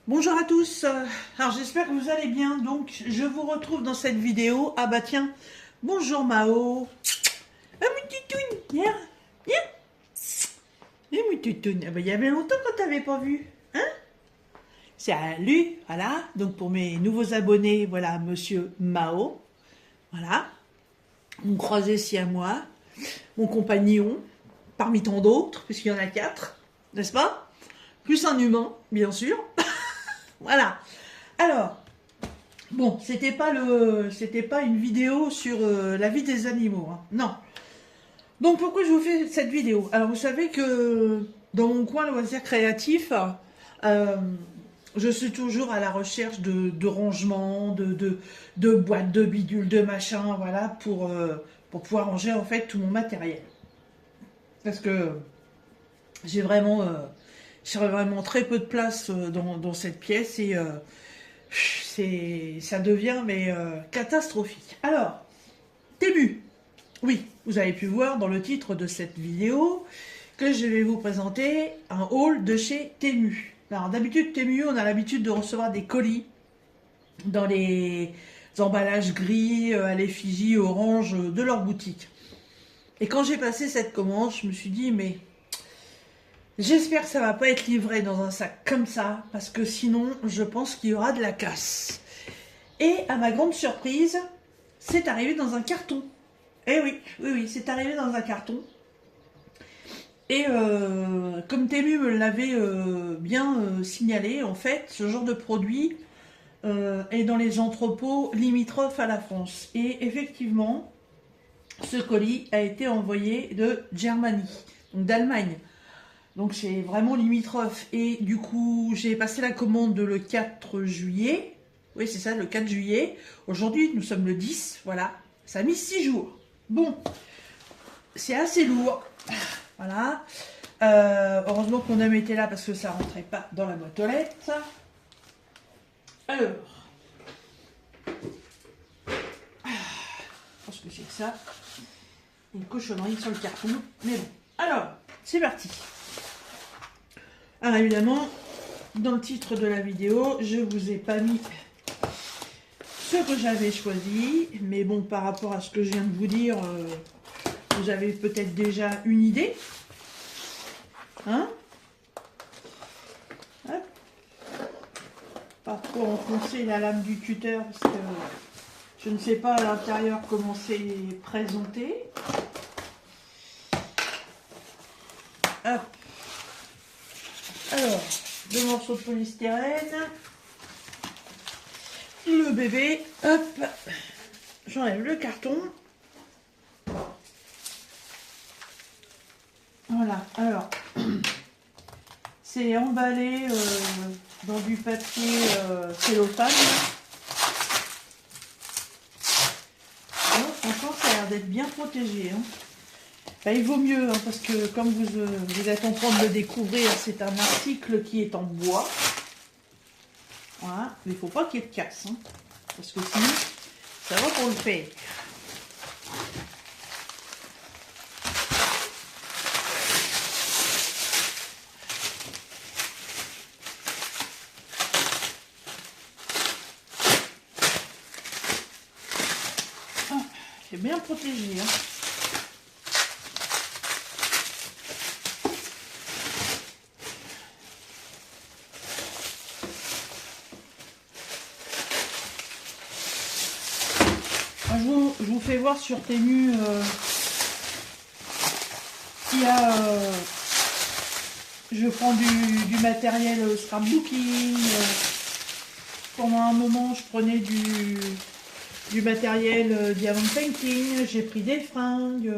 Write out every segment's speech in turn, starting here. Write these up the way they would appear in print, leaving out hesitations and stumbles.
Bonjour à tous, alors j'espère que vous allez bien, donc je vous retrouve dans cette vidéo. Ah bah tiens, bonjour Mao. Ah mon toutoune, viens, viens. Et mon toutoune, ah bah il y avait longtemps qu'on t'avait pas vu, hein. Salut, voilà, donc pour mes nouveaux abonnés, voilà monsieur Mao, voilà, mon croisé siamois, mon compagnon, parmi tant d'autres, puisqu'il y en a 4, n'est-ce pas? Plus un humain, bien sûr, voilà. Alors, bon, c'était pas une vidéo sur la vie des animaux, hein. Non. Donc pourquoi je vous fais cette vidéo? Alors vous savez que dans mon coin loisir créatif, euh, je suis toujours à la recherche de rangements, de boîtes, de bidules, de machins, voilà, pour pouvoir ranger en fait tout mon matériel. Parce que j'ai vraiment, j'ai vraiment très peu de place dans cette pièce et ça devient mais catastrophique. Alors, Temu. Oui, vous avez pu voir dans le titre de cette vidéo que je vais vous présenter un haul de chez Temu. Alors d'habitude Temu, on a l'habitude de recevoir des colis dans les emballages gris à l'effigie orange de leur boutique. Et quand j'ai passé cette commande, je me suis dit mais j'espère que ça va pas être livré dans un sac comme ça, parce que sinon je pense qu'il y aura de la casse. Et à ma grande surprise, c'est arrivé dans un carton. Eh oui, oui, oui, c'est arrivé dans un carton. Et comme Temu me l'avait bien signalé, en fait, ce genre de produit est dans les entrepôts limitrophes à la France. Et effectivement, ce colis a été envoyé de Germanie, donc d'Allemagne. Donc c'est vraiment limitrophe. Et du coup, j'ai passé la commande le 4 juillet. Oui, c'est ça, le 4 juillet. Aujourd'hui, nous sommes le 10, voilà. Ça a mis 6 jours. Bon, c'est assez lourd. Voilà. Heureusement que mon homme était là parce que ça rentrait pas dans la boîte aux lettres. Alors, je pense que c'est que ça. Une cochonnerie sur le carton. Mais bon. Alors, c'est parti. Alors évidemment, dans le titre de la vidéo, je vous ai pas mis ce que j'avais choisi. Mais bon, par rapport à ce que je viens de vous dire, vous avez peut-être déjà une idée. Hein? Hop. Pas trop enfoncer la lame du tuteur parce que je ne sais pas à l'intérieur comment c'est présenté. Hop. Alors, 2 morceaux de polystyrène. Le bébé. Hop. J'enlève le carton. Voilà. Alors, c'est emballé dans du papier cellophane. Bon, franchement, ça a l'air d'être bien protégé, hein. Bah, il vaut mieux, hein, parce que comme vous êtes en train de le découvrir, c'est un article qui est en bois. Voilà, mais il ne faut pas qu'il y ait de casse, hein, parce que sinon, ça va pour le faire. Ah, c'est bien protégé, hein. Je vous fais voir sur Temu il y a je prends du matériel scrapbooking. Pendant un moment je prenais du matériel diamond painting, j'ai pris des fringues,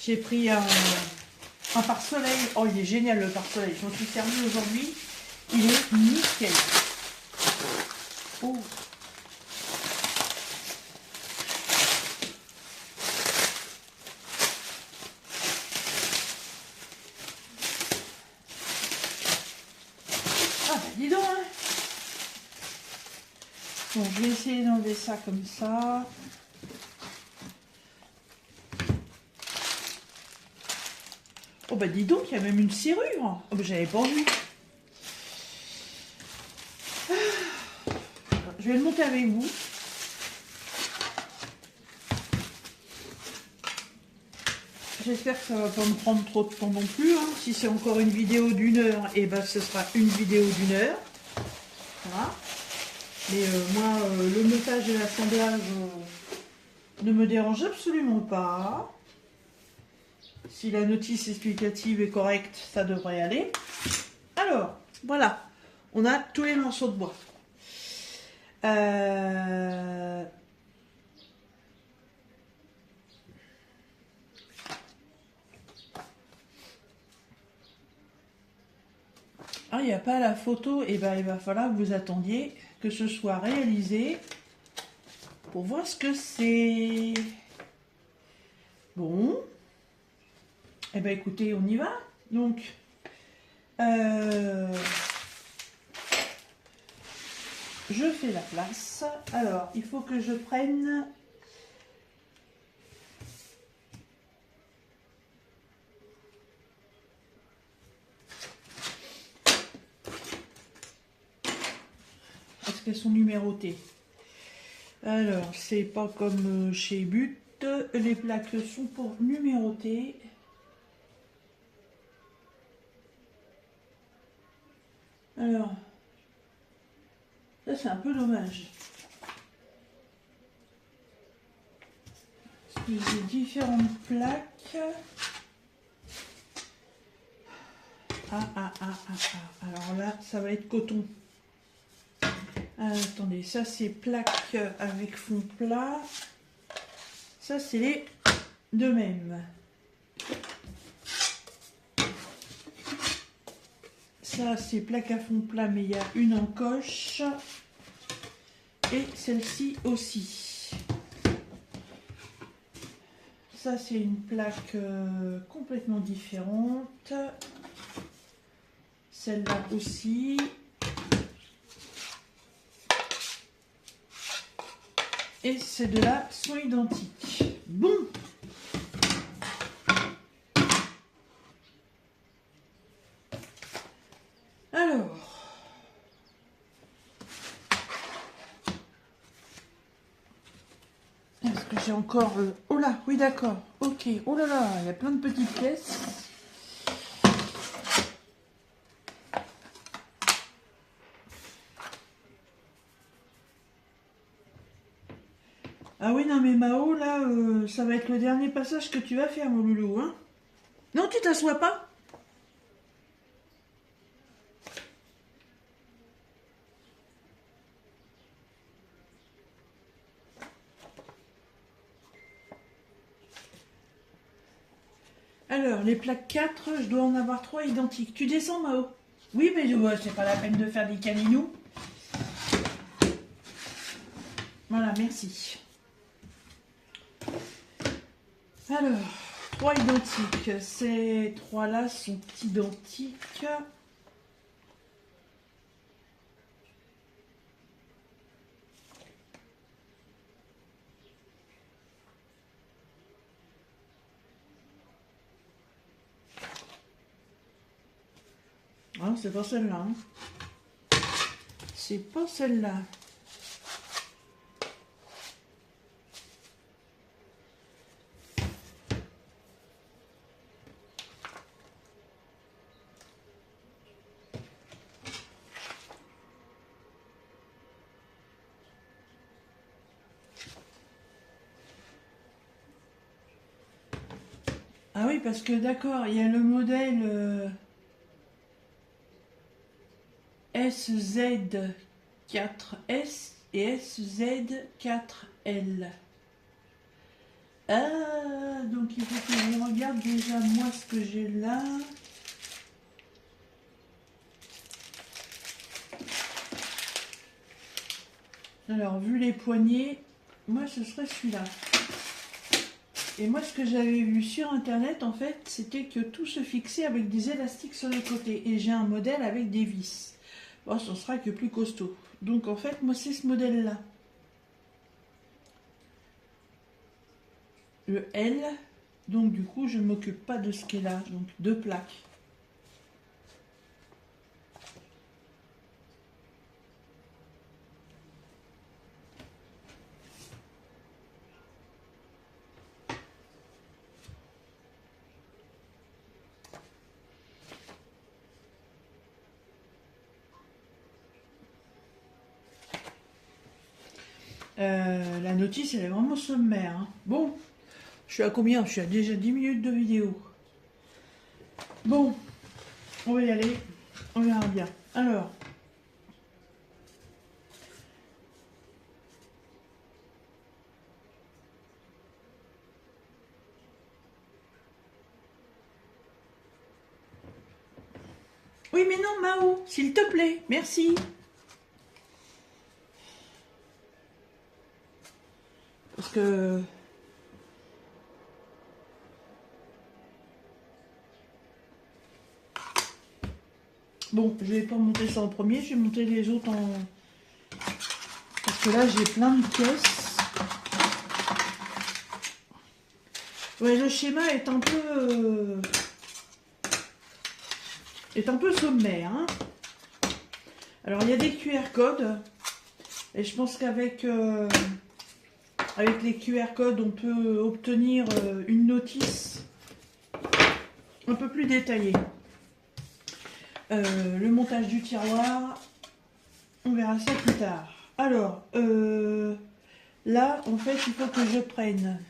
j'ai pris un pare-soleil. Oh, il est génial le pare-soleil, je m'en suis servi aujourd'hui, il est nickel. Oh. Ah bah dis donc, hein. Bon, je vais essayer d'enlever ça comme ça. Oh bah dis donc, il y a même une serrure. Oh bah j'avais pas vu. vais le monter avec vous. J'espère que ça va pas me prendre trop de temps non plus. Hein. Si c'est encore une vidéo d'1 heure, et ben ce sera une vidéo d'1 heure. Voilà. Mais moi, le montage et l'assemblage ne me dérange absolument pas. Si la notice explicative est correcte, ça devrait aller. Alors, voilà. On a tous les morceaux de bois. Ah, il n'y a pas la photo, et ben il va falloir que vous attendiez que ce soit réalisé pour voir ce que c'est. Bon. Eh ben écoutez, on y va. Donc, je fais la place. Alors, il faut que je prenne... Est-ce qu'elles sont numérotées? Alors, c'est pas comme chez But. Les plaques sont pour numéroter. Alors, ça c'est un peu dommage. Parce que j'ai différentes plaques. Alors là, ça va être coton. Attendez, ça c'est plaque avec fond plat. Ça c'est les deux mêmes. Ça c'est plaque à fond plat, mais il y a une encoche. Et celle-ci aussi. Ça c'est une plaque complètement différente. Celle-là aussi. Et ces deux-là sont identiques. Bon. Alors. Est-ce que j'ai encore... Oh là, oui d'accord. Ok. Oh là là, il y a plein de petites pièces. Ah oui, non mais Mao, là, ça va être le dernier passage que tu vas faire, mon loulou, hein. Non, tu t'assois pas? Alors, les plaques 4, je dois en avoir 3 identiques. Tu descends, Mao? Oui, mais c'est pas la peine de faire des caninous. Voilà, merci. Alors, 3 identiques. Ces 3-là sont identiques. Ah, c'est pas celle-là. Hein. C'est pas celle-là. Ah oui, parce que d'accord, il y a le modèle SZ4S et SZ4L. Ah, donc il faut que je regarde déjà moi ce que j'ai là. Alors, vu les poignées, moi ce serait celui-là. Et moi, ce que j'avais vu sur internet, en fait, c'était que tout se fixait avec des élastiques sur les côtés. Et j'ai un modèle avec des vis. Bon, ce sera que plus costaud. Donc, en fait, moi, c'est ce modèle-là. Le L. Donc, du coup, je ne m'occupe pas de ce qui est là. Donc, 2 plaques. La notice, elle est vraiment sommaire. Hein. Bon, je suis à combien? Je suis à déjà 10 minutes de vidéo. Bon, on va y aller. On verra bien. Alors. Oui, mais non, Mao, s'il te plaît, merci. Parce que... Bon, je vais pas monter ça en premier, je vais monter les autres en... Parce que là, j'ai plein de pièces. Ouais, le schéma est un peu... sommaire. Hein. Alors, il y a des QR codes. Et je pense qu'avec avec les QR codes, on peut obtenir une notice un peu plus détaillée. Le montage du tiroir, on verra ça plus tard. Alors, là, en fait, il faut que je prenne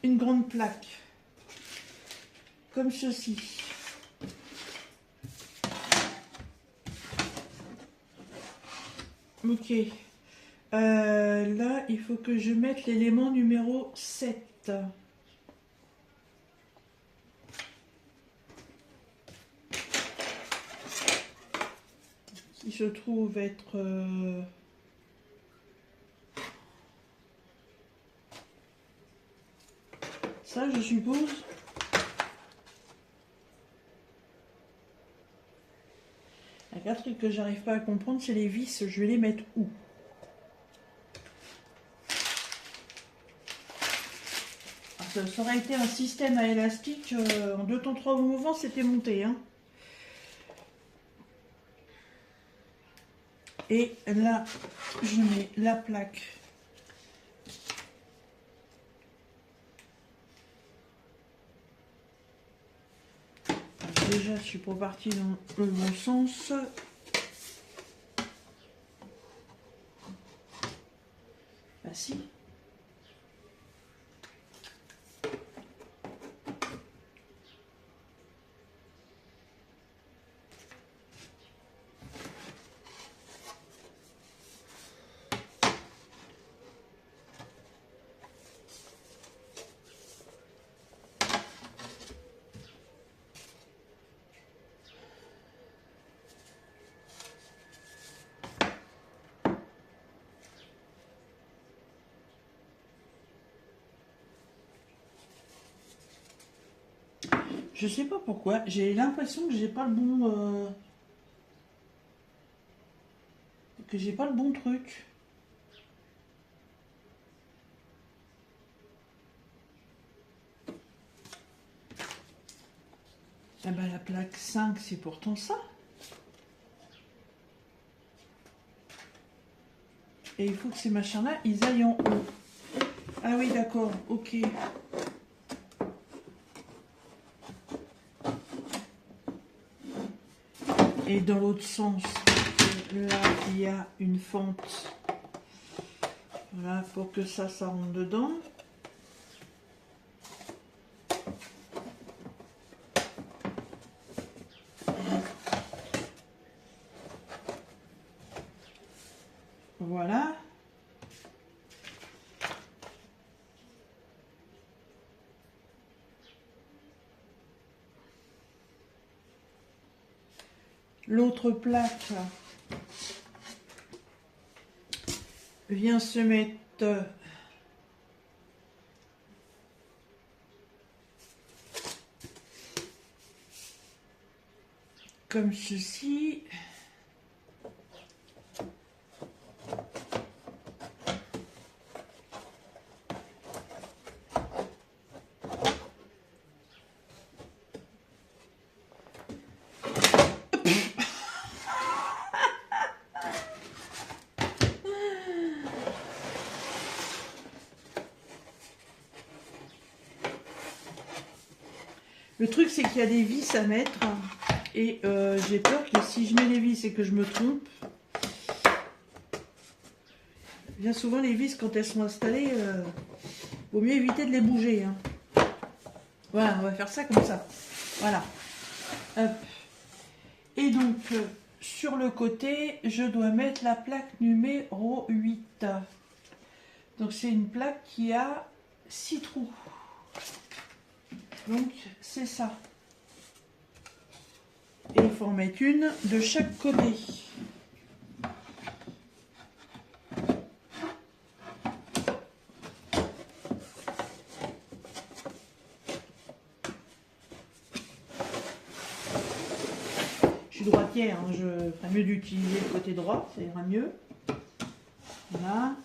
une grande plaque, comme ceci. Ok. Là, il faut que je mette l'élément numéro 7. Qui se trouve être... ça, je suppose. Il y a un truc que j'arrive pas à comprendre, c'est les vis. Je vais les mettre où? Ça aurait été un système à élastique, en 2 temps 3 mouvements, c'était monté. Hein. Et là, je mets la plaque. Alors déjà, je suis pas partie dans le bon sens. Bah si. Je sais pas pourquoi, j'ai l'impression que j'ai pas le bon... que j'ai pas le bon truc. Ah bah la plaque 5, c'est pourtant ça. Et il faut que ces machins-là, ils aillent en haut. Ah oui, d'accord, ok. Et dans l'autre sens, là, il y a une fente. Voilà, pour que ça rentre dedans. Voilà. L'autre plaque vient se mettre comme ceci. Le truc, c'est qu'il y a des vis à mettre et j'ai peur que si je mets les vis et que je me trompe, Bien souvent, les vis, quand elles sont installées, vaut mieux éviter de les bouger. Hein. Voilà, on va faire ça comme ça. Voilà. Hop. Et donc, sur le côté, je dois mettre la plaque numéro 8. Donc, c'est une plaque qui a 6 trous. Donc, c'est ça. Et il faut en mettre une de chaque côté. Je suis droitière, hein, je ferais mieux d'utiliser le côté droit, ça ira mieux. Voilà.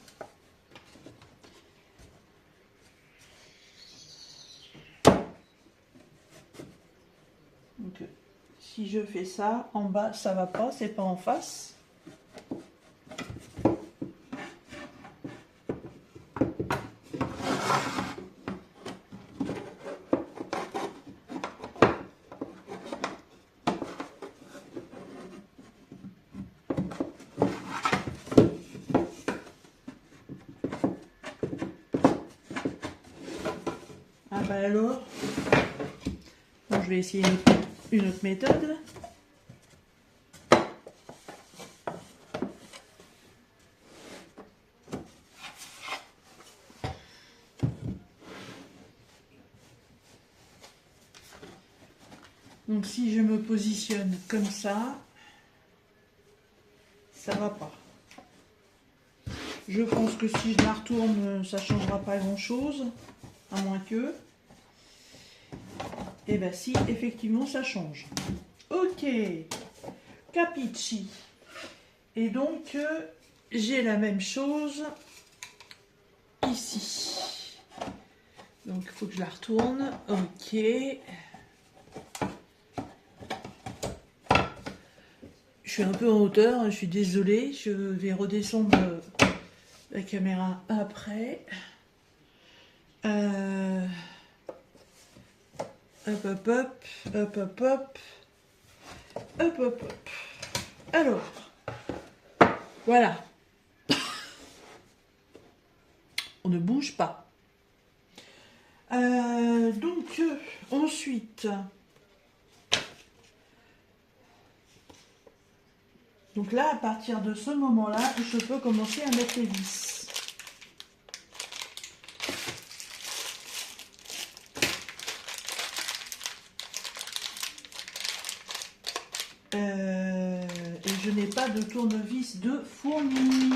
Donc, si je fais ça, en bas, ça va pas, c'est pas en face. Ah bah alors, bon, je vais essayer une autre méthode. Donc si je me positionne comme ça va pas. Je pense que si je la retourne, ça changera pas grand chose, à moins que. Et bien si, effectivement, ça change. Ok, capici. Et donc, j'ai la même chose ici. Donc, il faut que je la retourne. Ok. Je suis un peu en hauteur, je suis désolée. Je vais redescendre la caméra après. Hop, hop, hop, hop, hop, hop, hop, hop, hop. Alors, voilà. On ne bouge pas. Donc, ensuite, donc là, à partir de ce moment-là, je peux commencer à mettre les vis. Et je n'ai pas de tournevis de fourmi.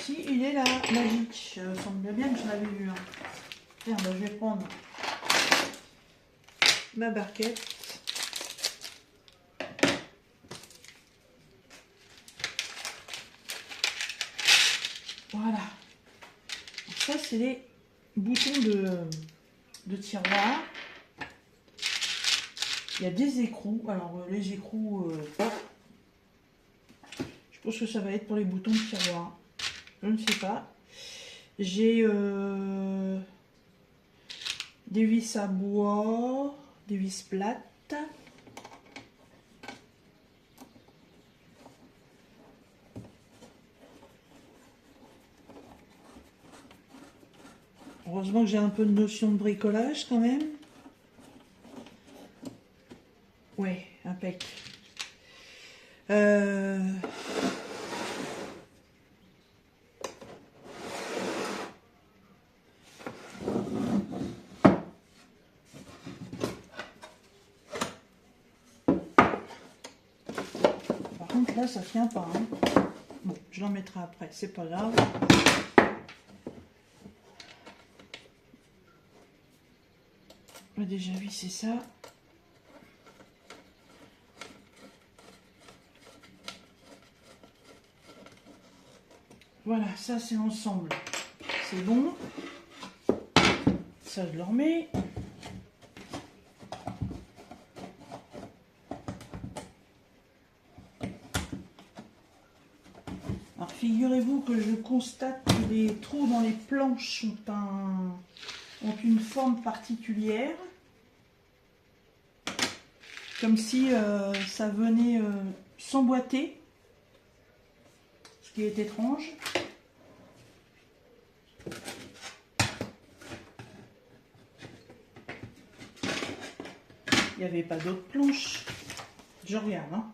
Si, il est là, magique. Il semble bien que je l'avais vu. Hein. Tiens, ben, je vais prendre ma barquette. Voilà. Ça, c'est les boutons de tiroir. Il y a des écrous. Alors, les écrous, je pense que ça va être pour les boutons de tiroir. Je ne sais pas. J'ai des vis à bois, des vis plates. Heureusement que j'ai un peu de notion de bricolage quand même. Ouais, impec. Par contre là ça tient pas. Hein. Bon, je l'en mettrai après, c'est pas grave. On a déjà vissé ça. Voilà, ça c'est ensemble. C'est bon. Ça je le remets. Alors figurez-vous que je constate que les trous dans les planches ont une forme particulière. Comme si ça venait s'emboîter. Ce qui est étrange. n'y avait pas d'autres planches. Je regarde, hein.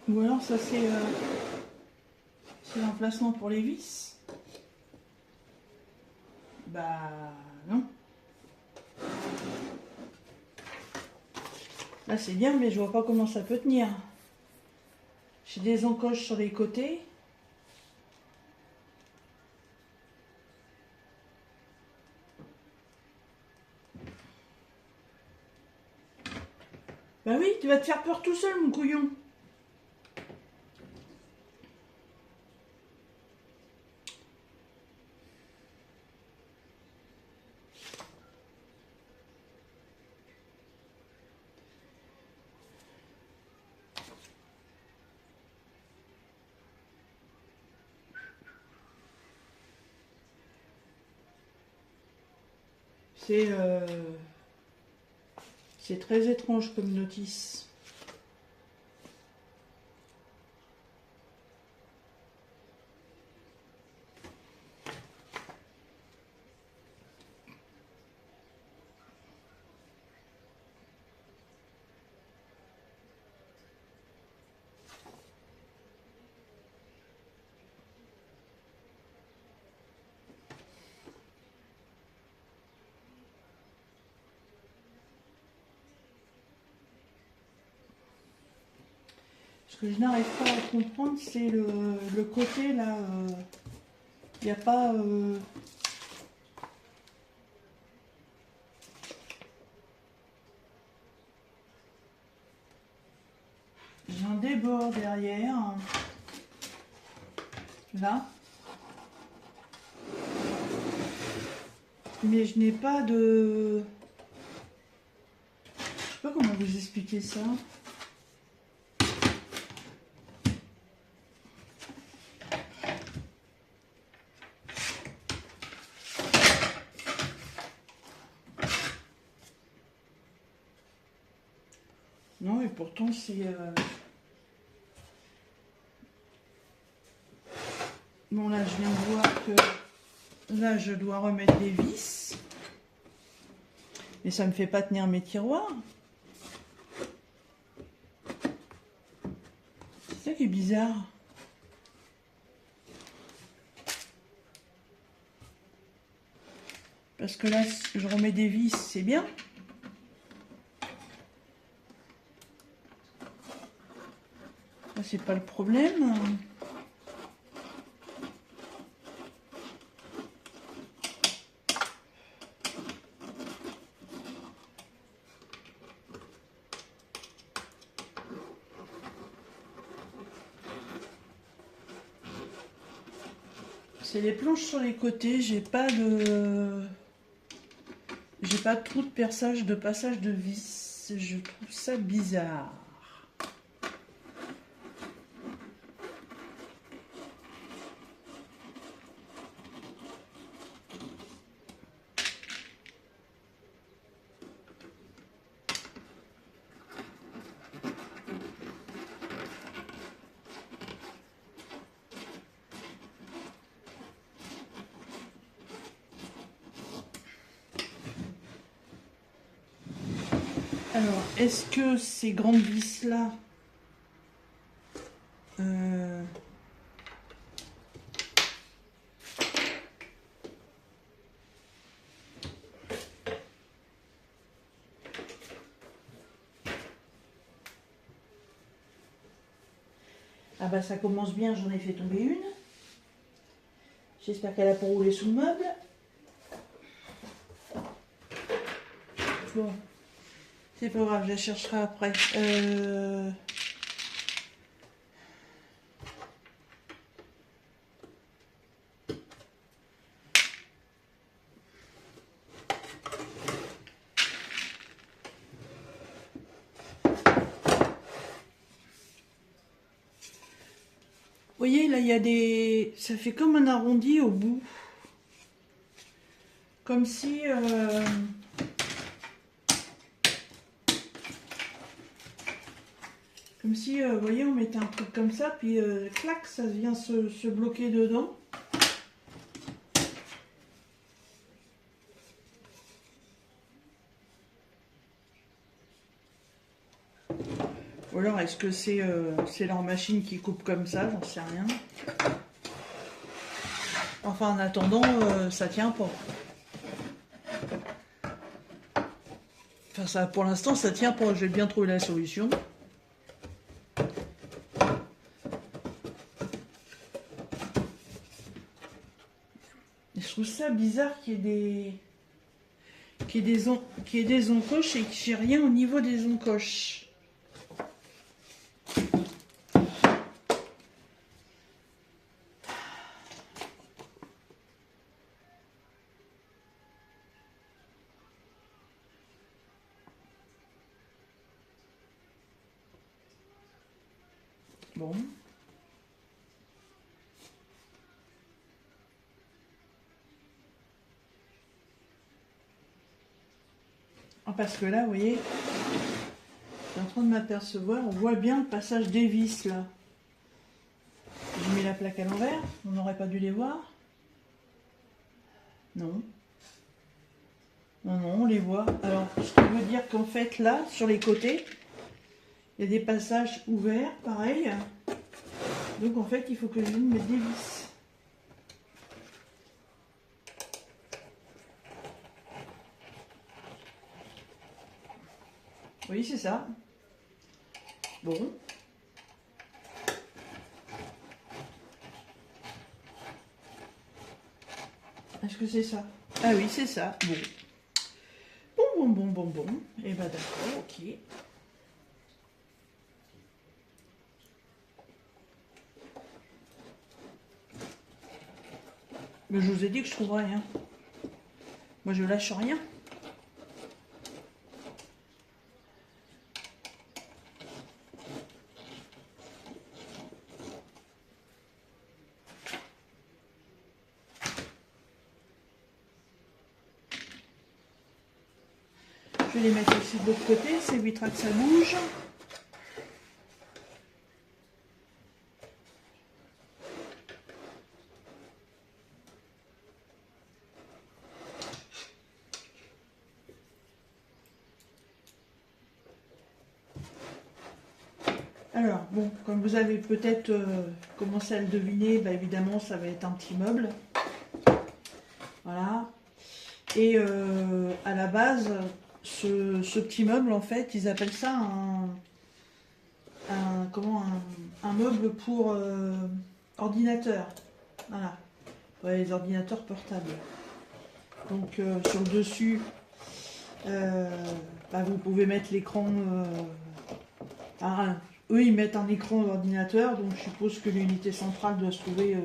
Ou alors ça c'est l'emplacement pour les vis. Bah non. Là c'est bien mais je vois pas comment ça peut tenir. J'ai des encoches sur les côtés. Bah oui, tu vas te faire peur tout seul mon couillon. C'est très étrange comme notice. Ce que je n'arrive pas à comprendre, c'est le côté là. Il n'y a pas. J'ai un débord derrière. Là. Mais je n'ai pas de. Je sais pas comment vous expliquer ça. Non, et pourtant c'est... Bon là, je viens de voir que là, je dois remettre des vis. Mais ça me fait pas tenir mes tiroirs. C'est ça qui est bizarre. Parce que là, je remets des vis, c'est bien. Là, c'est pas le problème. C'est les planches sur les côtés, j'ai pas de trou de passage de vis. Je trouve ça bizarre. Alors, est-ce que ces grandes vis-là... Ah bah ça commence bien, j'en ai fait tomber une. J'espère qu'elle a pas roulé sous le meuble. Bon, c'est pas grave, je la chercherai après. voyez, là, il y a des... Ça fait comme un arrondi au bout. Comme si... Comme si, vous voyez, on mettait un truc comme ça, puis clac, ça vient se bloquer dedans. Ou alors, est-ce que c'est leur machine qui coupe comme ça? J'en sais rien. Enfin, en attendant, ça tient pas. Enfin, ça, pour l'instant, ça tient pas. J'ai bien trouvé la solution. Et je trouve ça bizarre qu'il y ait des encoches et que j'ai rien au niveau des encoches. Bon. Ah, parce que là, vous voyez, je suis en train de m'apercevoir, on voit bien le passage des vis là. J'ai mis la plaque à l'envers, on n'aurait pas dû les voir. Non. Non, non, on les voit. Alors, ce qui veut dire qu'en fait, là, sur les côtés, il y a des passages ouverts, pareil. Donc, en fait, il faut que je vienne mettre des vis. Oui, c'est ça. Bon. Est-ce que c'est ça? Ah oui, c'est ça. Bon. Bon. Et bah d'accord, ok. Mais je vous ai dit que je trouverais rien. Moi, je lâche rien. Je vais les mettre aussi de l'autre côté, ça évitera que ça bouge. Alors, bon, comme vous avez peut-être commencé à le deviner, bah, évidemment, ça va être un petit meuble. Voilà. Et à la base, ce petit meuble, en fait, ils appellent ça un meuble pour ordinateur. Voilà. Ouais, les ordinateurs portables. Donc, sur le dessus, bah, vous pouvez mettre l'écran... eux, ils mettent un écran d'ordinateur, donc je suppose que l'unité centrale doit se trouver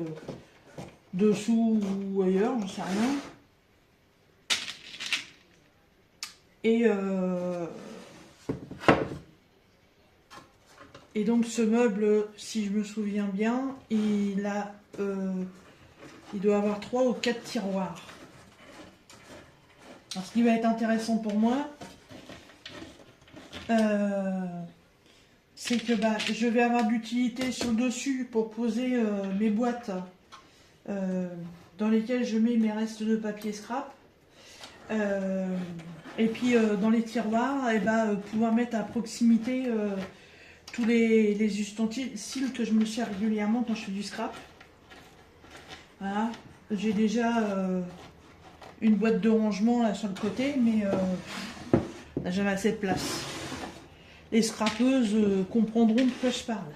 dessous ou ailleurs, j'en sais rien. Et donc ce meuble, si je me souviens bien, il doit avoir 3 ou 4 tiroirs. Alors, ce qui va être intéressant pour moi, c'est que je vais avoir de l'utilité sur le dessus pour poser mes boîtes dans lesquelles je mets mes restes de papier scrap. Et puis dans les tiroirs, pouvoir mettre à proximité tous les ustensiles que je me sers régulièrement quand je fais du scrap. Voilà. J'ai déjà une boîte de rangement là sur le côté, mais n'a jamais assez de place. Les scrapeuses comprendront de quoi je parle.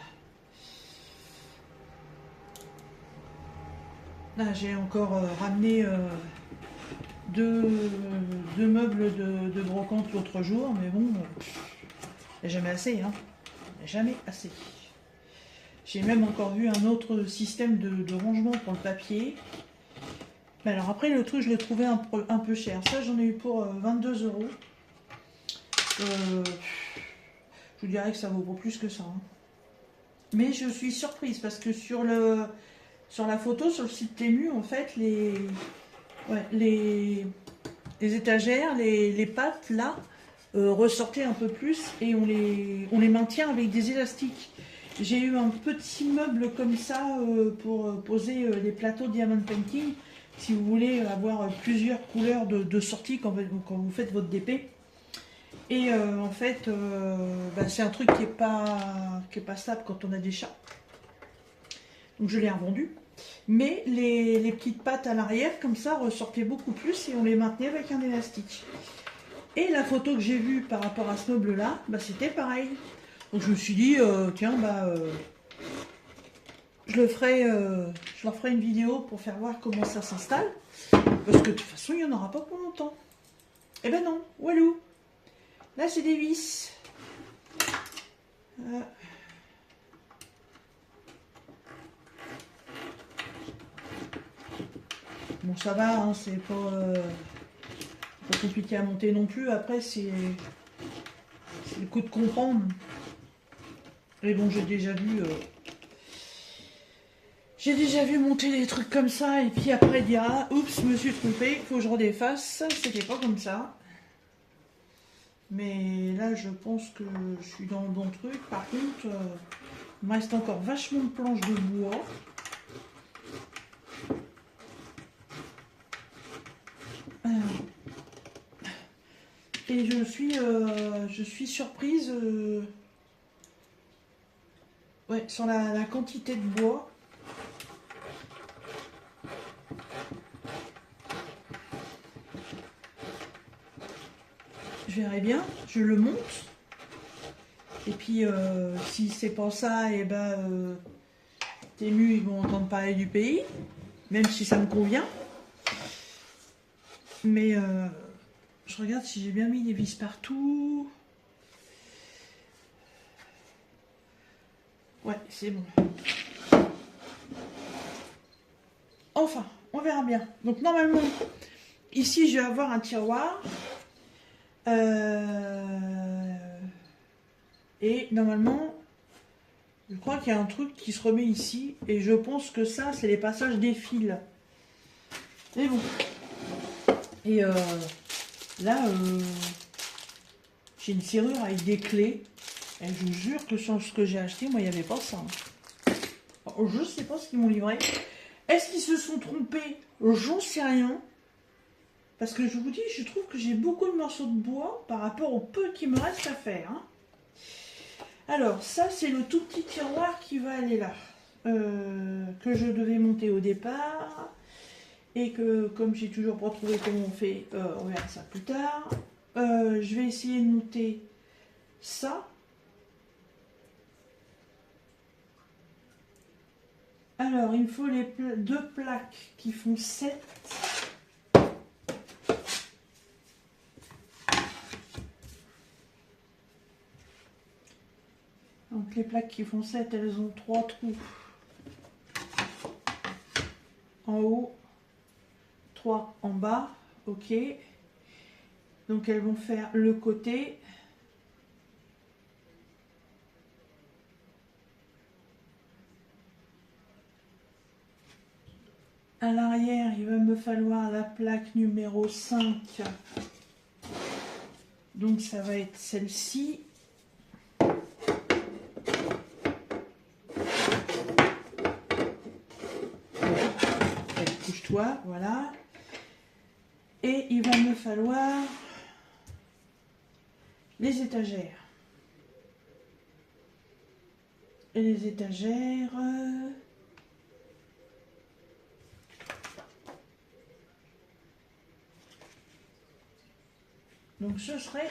Là, j'ai encore ramené deux meubles de brocante l'autre jour, mais bon, il n'y a jamais assez, hein. Il n'y a jamais assez. J'ai même encore vu un autre système de rangement pour le papier. Mais alors après, le truc, je l'ai trouvé un peu cher. Ça, j'en ai eu pour 22 €. Je vous dirais que ça vaut pour plus que ça, hein. Mais je suis surprise parce que sur la photo, sur le site Temu, en fait, ouais, les étagères, les pattes là, ressortaient un peu plus et on les maintient avec des élastiques. J'ai eu un petit meuble comme ça pour poser les plateaux Diamond Painting. Si vous voulez avoir plusieurs couleurs de sortie quand vous faites votre DP. Et en fait, bah, c'est un truc qui est pas stable quand on a des chats. Donc je l'ai revendu. Mais les petites pattes à l'arrière, comme ça, ressortaient beaucoup plus et on les maintenait avec un élastique. Et la photo que j'ai vue par rapport à ce meuble-là, bah, c'était pareil. Donc je me suis dit, tiens, bah, je leur ferai une vidéo pour faire voir comment ça s'installe. Parce que de toute façon, il n'y en aura pas pour longtemps. Eh ben non, walou. Là, c'est des vis. Bon, ça va, hein, c'est pas compliqué à monter non plus. Après, c'est le coup de comprendre. Mais bon, j'ai déjà vu monter des trucs comme ça et puis après dire ah, oups, je me suis trompé, faut que je redéfasse. C'était pas comme ça. Mais là, je pense que je suis dans le bon truc. Par contre, il me reste encore vachement de planches de bois. Et je suis surprise ouais, sur la quantité de bois. Je verrai bien, je le monte. Et puis, si c'est pas ça, et ben, Temu, ils vont entendre parler du pays, même si ça me convient. Mais je regarde si j'ai bien mis des vis partout. Ouais, c'est bon. Enfin, on verra bien. Donc normalement, ici, je vais avoir un tiroir. Et normalement, je crois qu'il y a un truc qui se remet ici. Et je pense que ça, c'est les passages des fils. Mais bon. Et là, j'ai une serrure avec des clés. Et je vous jure que sur ce que j'ai acheté, moi, il n'y avait pas ça. Alors, je ne sais pas ce qu'ils m'ont livré. Est-ce qu'ils se sont trompés? J'en sais rien. Parce que je vous dis, je trouve que j'ai beaucoup de morceaux de bois par rapport au peu qu'il me reste à faire. Hein. Alors, ça, c'est le tout petit tiroir qui va aller là. Que je devais monter au départ. Et que, comme j'ai toujours pas trouvé comment on fait, on verra ça plus tard. Je vais essayer de monter ça. Alors, il me faut les deux plaques qui font 7. Donc, les plaques qui font 7, elles ont 3 trous en haut, 3 en bas. Ok. Donc, elles vont faire le côté. À l'arrière, il va me falloir la plaque numéro 5. Donc ça va être celle-ci. Couche-toi, voilà. Et il va me falloir les étagères. Et les étagères... Donc ce serait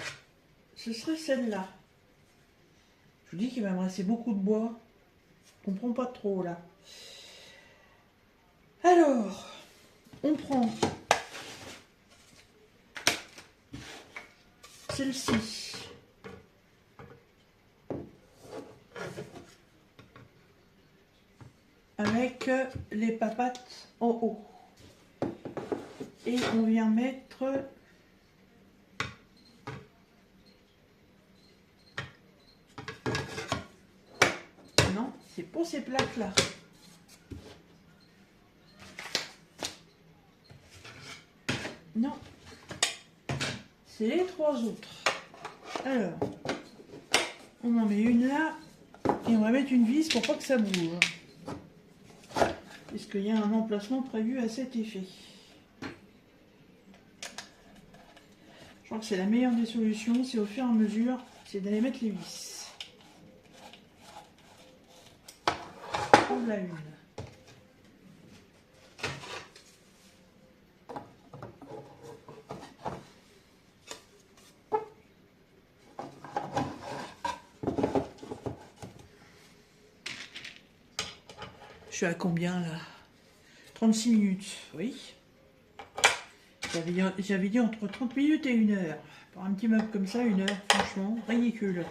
celle-là. Je vous dis qu'il va me rester beaucoup de bois. Je comprends pas trop là. Alors, on prend celle-ci. Avec les papates en haut. Et on vient mettre... Non, c'est pour ces plaques-là. Non, c'est les 3 autres. Alors, on en met une là, et on va mettre une vis pour pas que ça bouge. Puisqu'il y a un emplacement prévu à cet effet. Je crois que c'est la meilleure des solutions, c'est au fur et à mesure, c'est d'aller mettre les vis. Voilà une. Je suis à combien là? 36 minutes, oui. J'avais dit entre 30 minutes et 1 heure. Pour un petit meuble comme ça, 1 heure, franchement, ridicule.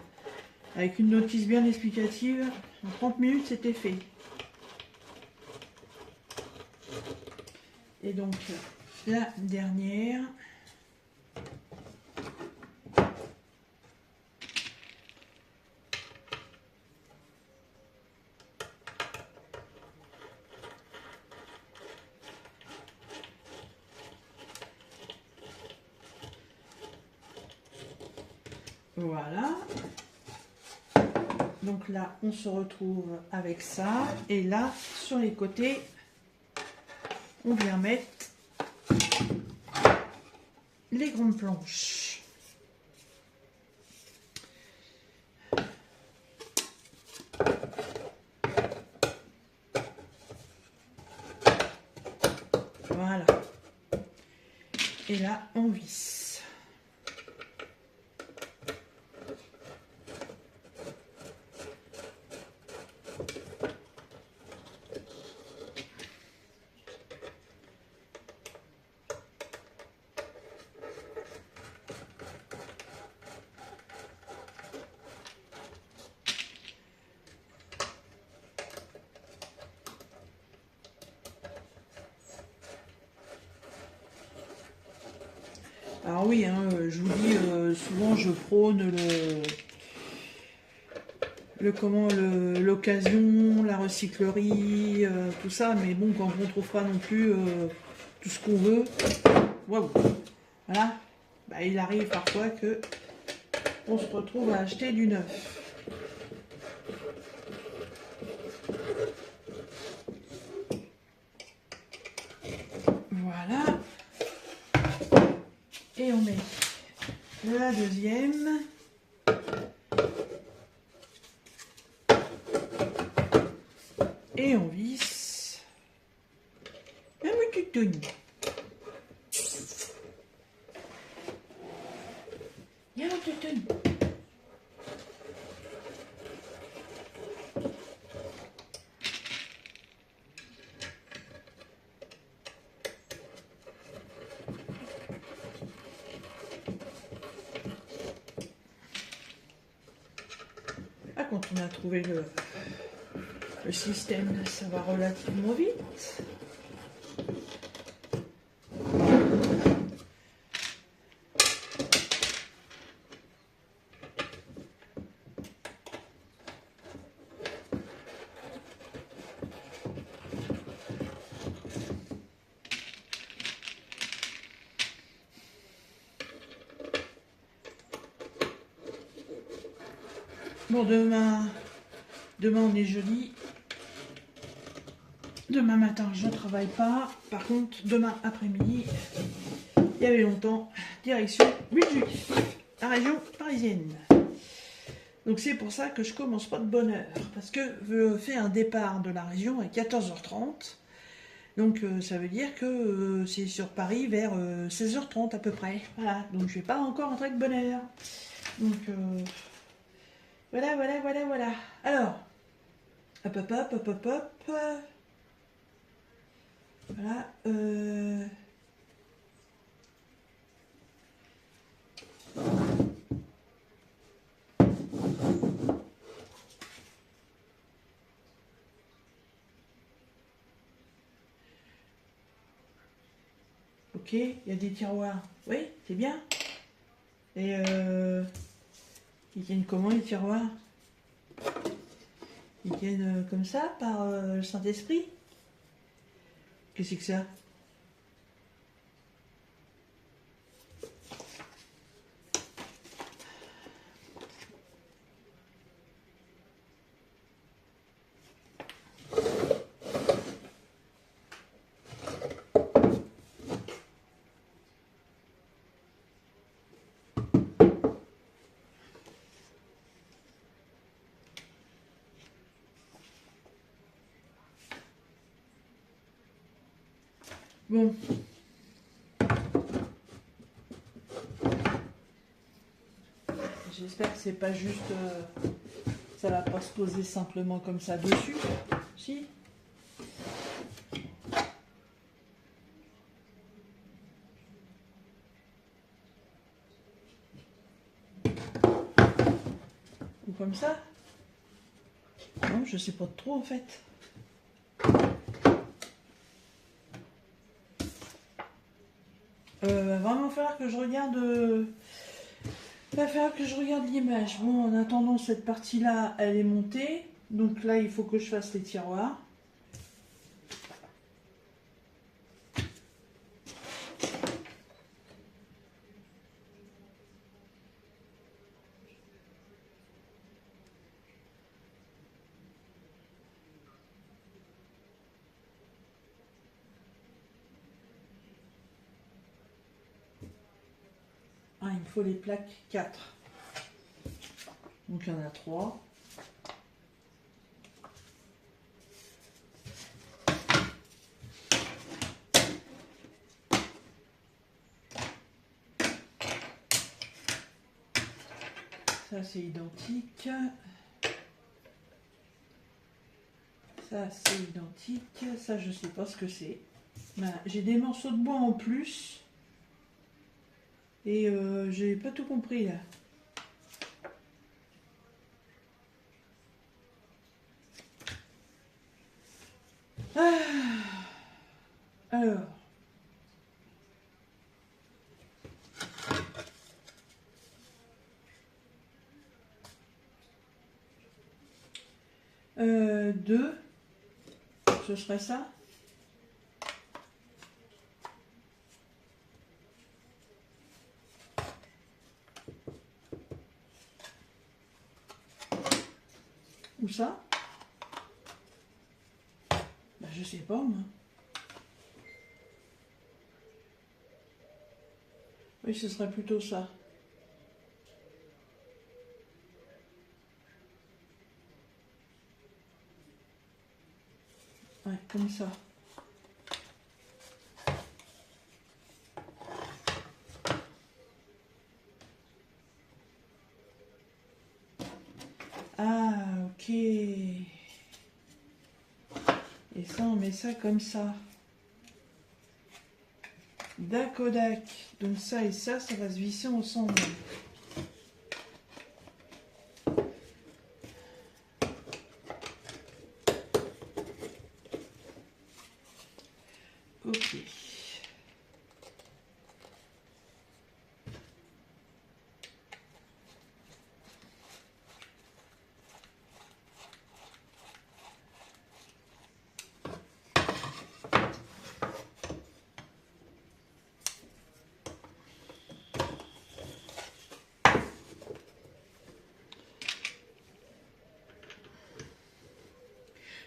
Avec une notice bien explicative, en 30 minutes c'était fait. Et donc, la dernière. Voilà. Donc là, on se retrouve avec ça. Et là, sur les côtés, on vient mettre les grandes planches. Voilà. Et là, on visse. Alors oui, hein, je vous dis, souvent je prône l'occasion, la recyclerie, tout ça, mais bon, quand on ne trouve pas non plus tout ce qu'on veut, waouh, voilà, bah, il arrive parfois que on se retrouve à acheter du neuf. Voilà. Et on met la deuxième. Et on visse. Un petit tonneau. Il y a un petit tonneau. Ah, quand on a trouvé le système, ça va relativement vite. Bon, demain on est jeudi. Demain matin, je ne travaille pas. Par contre, demain après-midi, il y avait longtemps, direction Villejuif, la région parisienne. Donc c'est pour ça que je commence pas de bonne heure. Parce que je fais un départ de la région à 14h30. Donc ça veut dire que c'est sur Paris vers 16h30 à peu près. Voilà, donc je vais pas encore rentrer de bonne heure. Donc voilà. Alors, hop. Voilà. Ok, il y a des tiroirs. Oui, c'est bien. Et ils tiennent comment les tiroirs? Ils viennent comme ça par le Saint-Esprit. Qu'est-ce que c'est que ça? Bon. J'espère que c'est pas juste... ça va pas se poser simplement comme ça dessus. Si. Ou comme ça. Non, je sais pas trop en fait. Va vraiment falloir que je regarde... va falloir que je regarde l'image. Bon, en attendant, cette partie-là, elle est montée. Donc là, il faut que je fasse les tiroirs. Ah, il me faut les plaques 4. Donc il y en a 3. Ça c'est identique. Ça c'est identique. Ça je sais pas ce que c'est. Ben, j'ai des morceaux de bois en plus. Et j'ai pas tout compris là. Ah, alors. Deux. Ce serait ça. Ou ça. Ben, je sais pas moi. Oui, ce serait plutôt ça. Ouais, comme ça. Ah, ok. Et ça, on met ça comme ça. Dacodac. Donc ça et ça va se visser ensemble. Ok.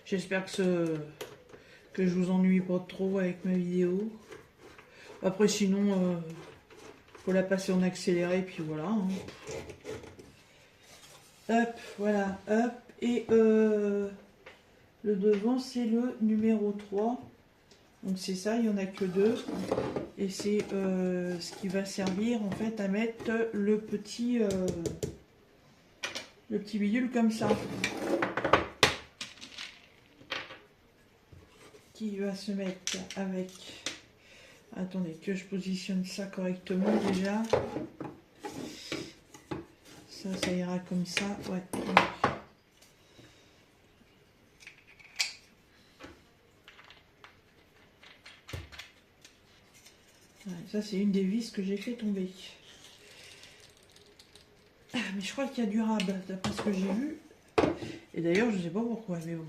J'espère que je vous ennuie pas trop avec ma vidéo. Après sinon, faut la passer en accéléré, puis voilà. Hein. Hop, voilà, hop. Et le devant, c'est le numéro 3. Donc c'est ça, il n'y en a que 2. Et c'est ce qui va servir en fait à mettre le petit bidule comme ça. Qui va se mettre avec... Attendez, que je positionne ça correctement déjà. Ça ira comme ça, ouais. Ouais, ça c'est une des vis que j'ai fait tomber. Ah, mais je crois qu'il y a du rab, d'après ce que j'ai vu. Et d'ailleurs, je sais pas pourquoi, mais bon.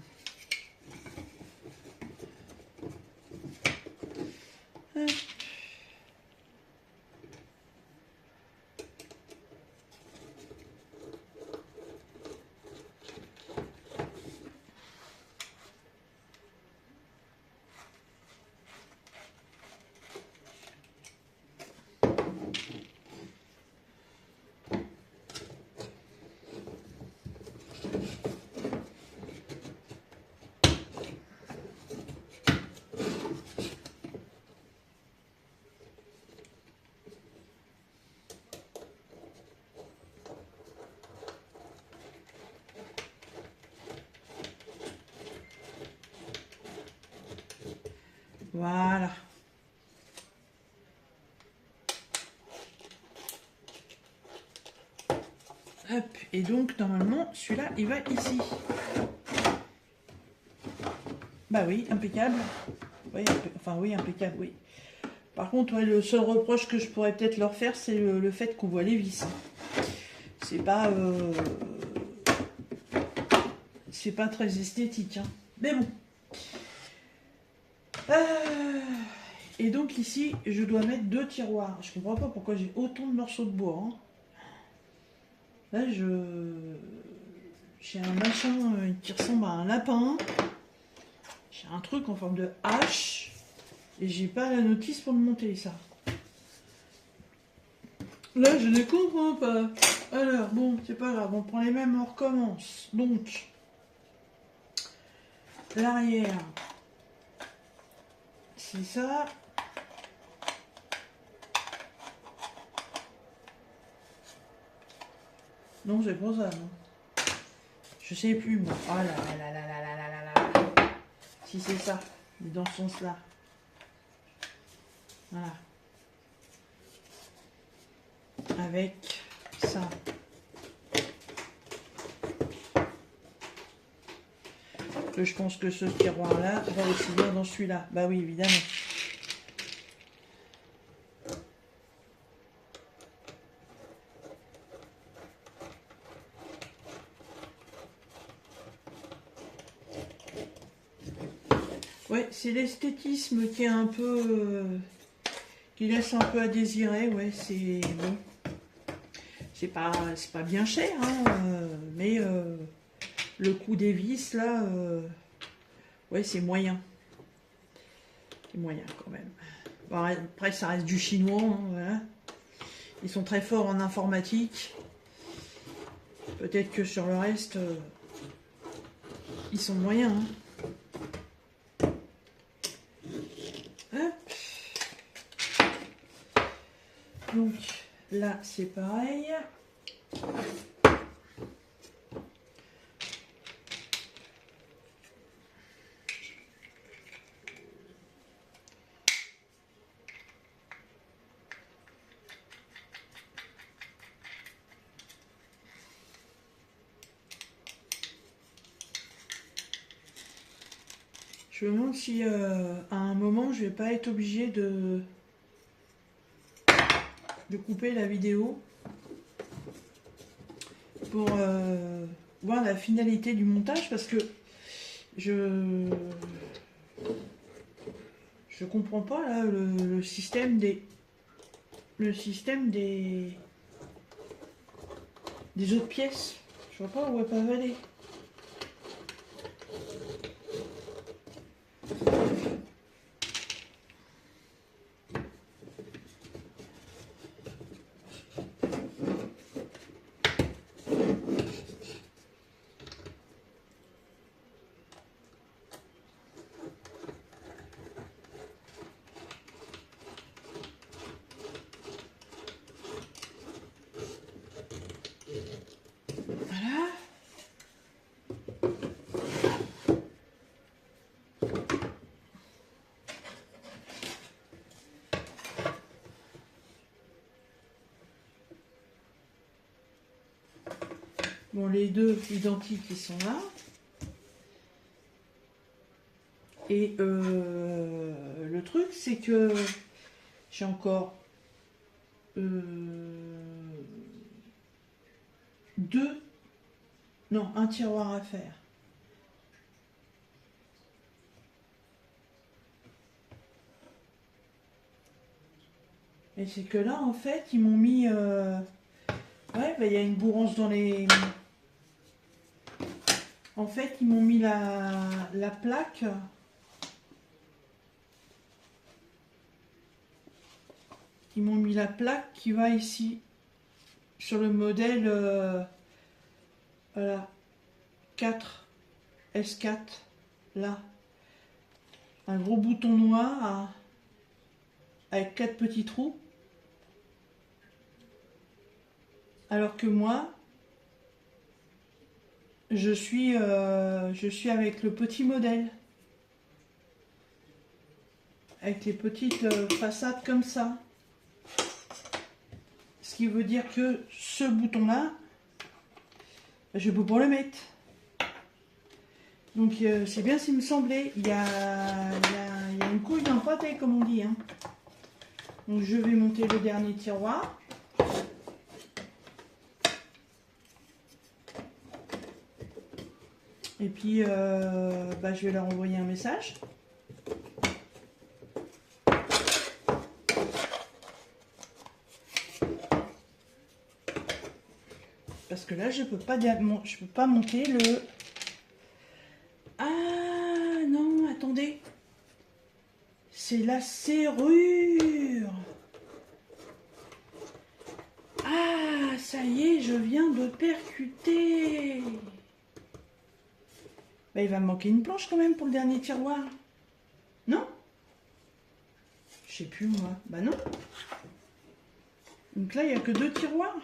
Voilà. Hop. Et donc, normalement, celui-là, il va ici. Bah oui, impeccable. Oui, enfin oui, impeccable, oui. Par contre, ouais, le seul reproche que je pourrais peut-être leur faire, c'est le fait qu'on voit les vis. C'est pas très esthétique, hein. Mais bon. Et donc ici, je dois mettre 2 tiroirs. Je comprends pas pourquoi j'ai autant de morceaux de bois, hein. Là, j'ai un machin qui ressemble à un lapin. J'ai un truc en forme de hache. Et j'ai pas la notice pour le monter, ça. Là, je ne comprends pas. Alors, bon, c'est pas grave, on prend les mêmes, on recommence. Donc, l'arrière, c'est ça. Non, c'est pas ça, non. Je sais plus, moi. Oh là là là là là là là là. Si c'est ça, mais dans ce sens-là. Voilà. Avec ça. Je pense que ce tiroir-là va aussi bien dans celui-là. Bah oui, évidemment. Ouais, c'est l'esthétisme qui est un peu... qui laisse un peu à désirer, ouais, c'est bon. C'est pas bien cher, hein, mais le coût des vis, là, ouais, c'est moyen. C'est moyen, quand même. Bon, après, ça reste du chinois, hein, voilà. Ils sont très forts en informatique. Peut-être que sur le reste, ils sont moyens, hein. Donc là c'est pareil. Je me demande si à un moment je vais pas être obligé de couper la vidéo pour voir la finalité du montage, parce que je comprends pas là le système des autres pièces. Je vois pas où elles peuvent aller. Voilà. Bon, les deux identiques, ils sont là. Et le truc, c'est que j'ai encore 2, Non, un tiroir à faire. Et c'est que là, en fait, ils m'ont mis... Ouais, bah, il y a une bourrance dans les... En fait, ils m'ont mis la plaque. Ils m'ont mis la plaque qui va ici. Sur le modèle... voilà. 4. S4. Là. Un gros bouton noir avec 4 petits trous. Alors que moi, je suis avec le petit modèle. Avec les petites façades comme ça. Ce qui veut dire que ce bouton-là, je peux pas le mettre. Donc c'est bien s'il me semblait. Il y a une couche dans le pâté, comme on dit. Hein. Donc je vais monter le dernier tiroir. Et puis je vais leur envoyer un message. Parce que là je peux pas monter le... Ah non, attendez. C'est la serrure. Ah, ça y est, je viens de percuter. Bah, il va me manquer une planche quand même pour le dernier tiroir. Non? Je sais plus moi. Bah non. Donc là, il n'y a que 2 tiroirs.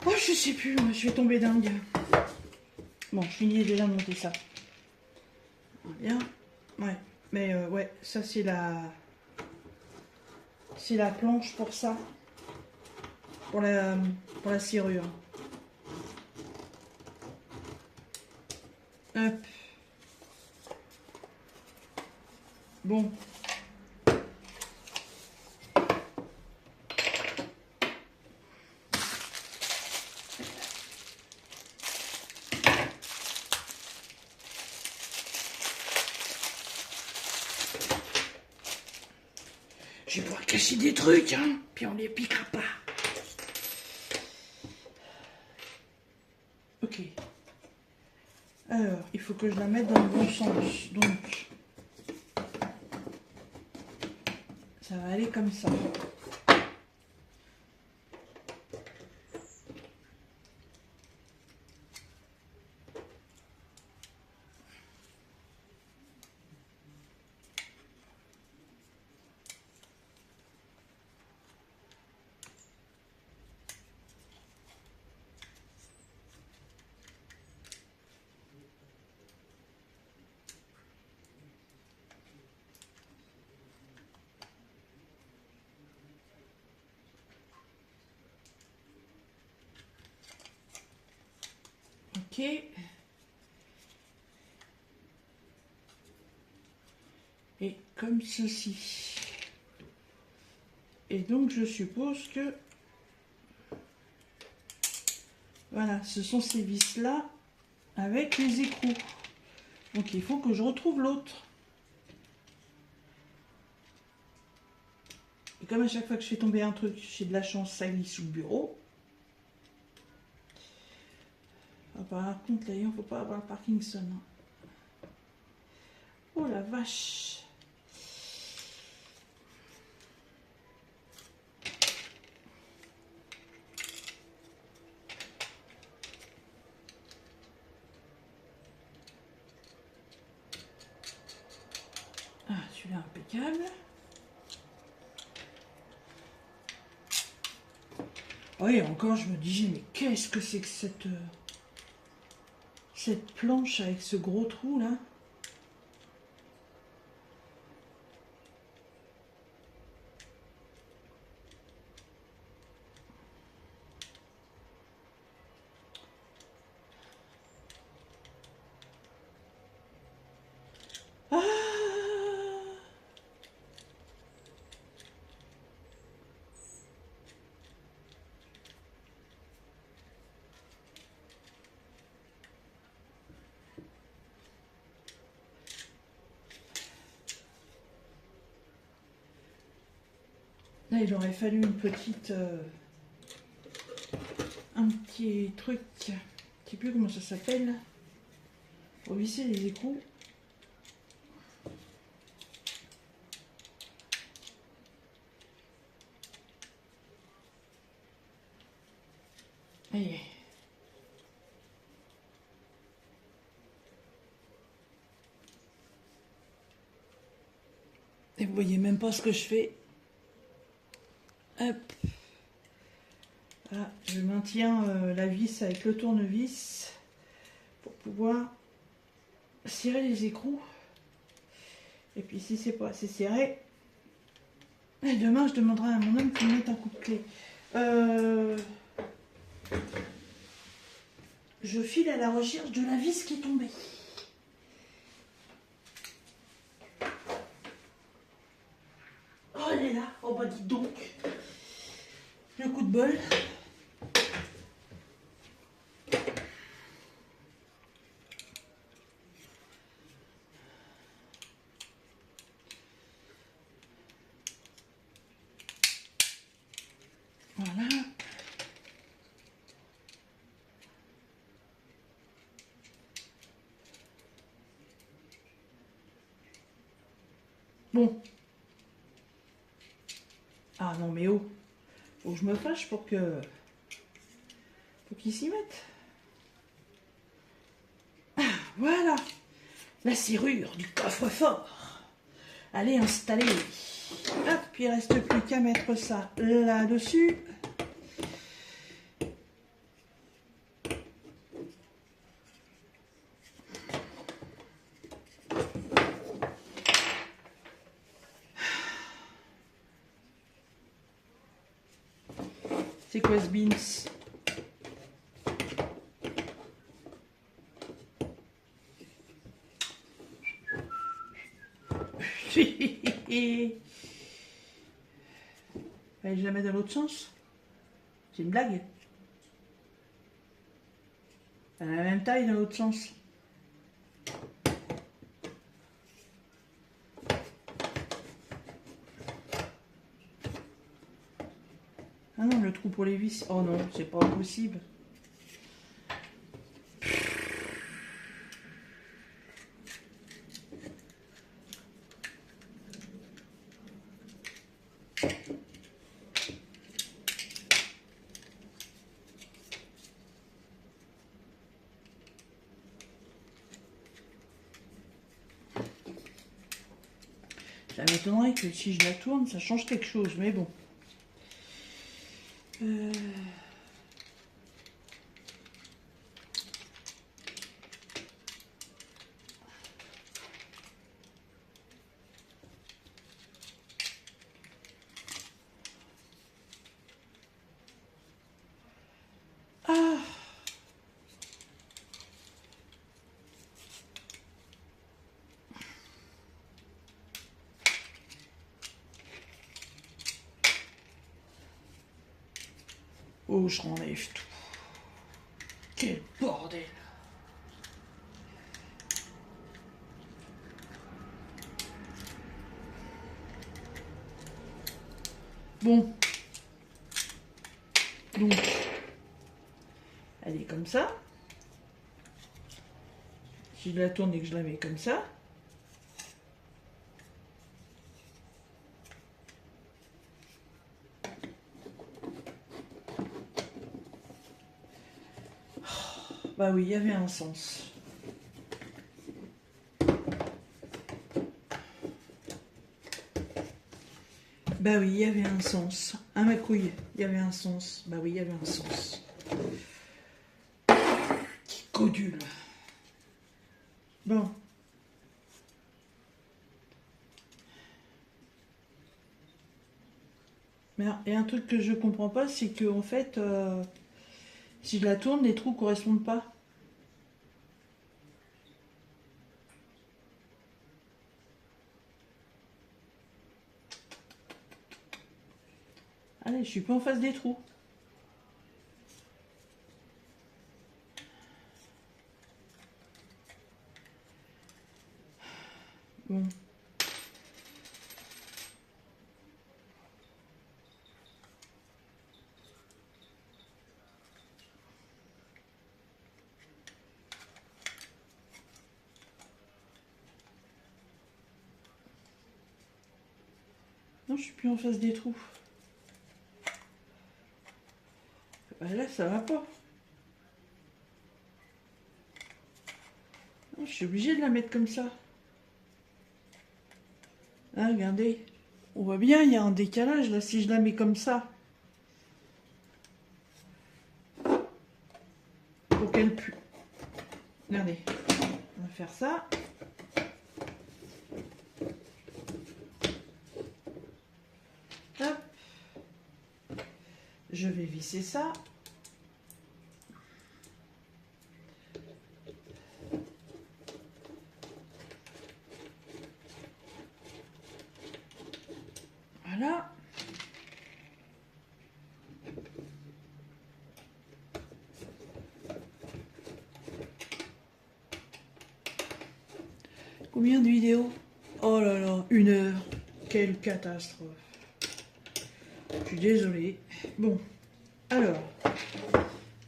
Oh, je sais plus, moi, je vais tomber dingue. Bon, je finis déjà de monter ça. Bien. Ouais. Mais ouais, ça c'est la... C'est la planche pour ça. Pour la serrure. Hop. Bon. Je vais pouvoir cacher des trucs, hein. Puis on les piquera pas. Ok. Alors, il faut que je la mette dans le bon sens. Donc, ça va aller comme ça. Ok. Et comme ceci. Et donc je suppose que... Voilà, ce sont ces vis-là avec les écrous. Donc il faut que je retrouve l'autre. Et comme à chaque fois que je fais tomber un truc, j'ai de la chance, ça glisse sous le bureau. Ah, par contre, là, il ne faut pas avoir Parkinson. Hein. Oh la vache! Ah, celui-là impeccable. Oui, encore, je me disais, mais qu'est-ce que c'est que cette planche avec ce gros trou là? Ah! Là, il aurait fallu une petite... un petit truc, je ne sais plus comment ça s'appelle, pour visser les écrous. Et vous voyez même pas ce que je fais. Hop. Là, je maintiens la vis avec le tournevis pour pouvoir serrer les écrous. Et puis si c'est pas assez serré, et demain je demanderai à mon homme qu'il me mette un coup de clé. Je file à la recherche de la vis qui est tombée. Oh, elle est là. Oh bah dites donc. Le coup de bol. Voilà. Bon. Ah non mais oh. Faut que je me fâche pour que... Faut qu'ils s'y mettent. Ah, voilà. La serrure du coffre-fort. Allez, installer. Hop, il ne reste plus qu'à mettre ça là-dessus. C'est quoi ce beans? Fallait jamais dans l'autre sens. C'est une blague. Elle a la même taille dans l'autre sens. Ah non, le trou pour les vis. Oh non, c'est pas possible. Ça m'étonnerait que si je la tourne, ça change quelque chose, mais bon. Ah! Oh, je renlève tout. Quel bordel! Bon. Donc, elle est comme ça. Si je la tourne et que je la mets comme ça. Bah oui, il y avait un sens. Bah oui, il y avait un sens. Ah ma couille, il y avait un sens. Bah oui, il y avait un sens. Qui codule. Bon. Mais et un truc que je comprends pas, c'est que en fait, si je la tourne, les trous correspondent pas. Allez, je suis pas en face des trous. Bon. Non, je suis plus en face des trous. Bah là, ça va pas. Non, je suis obligée de la mettre comme ça. Là, regardez. On voit bien, il y a un décalage là si je la mets comme ça. Pour qu'elle pue. Regardez. On va faire ça. Hop. Je vais visser ça. Voilà. Combien de vidéos? Oh là là, 1 heure. Quelle catastrophe. Je suis désolée. Bon, alors,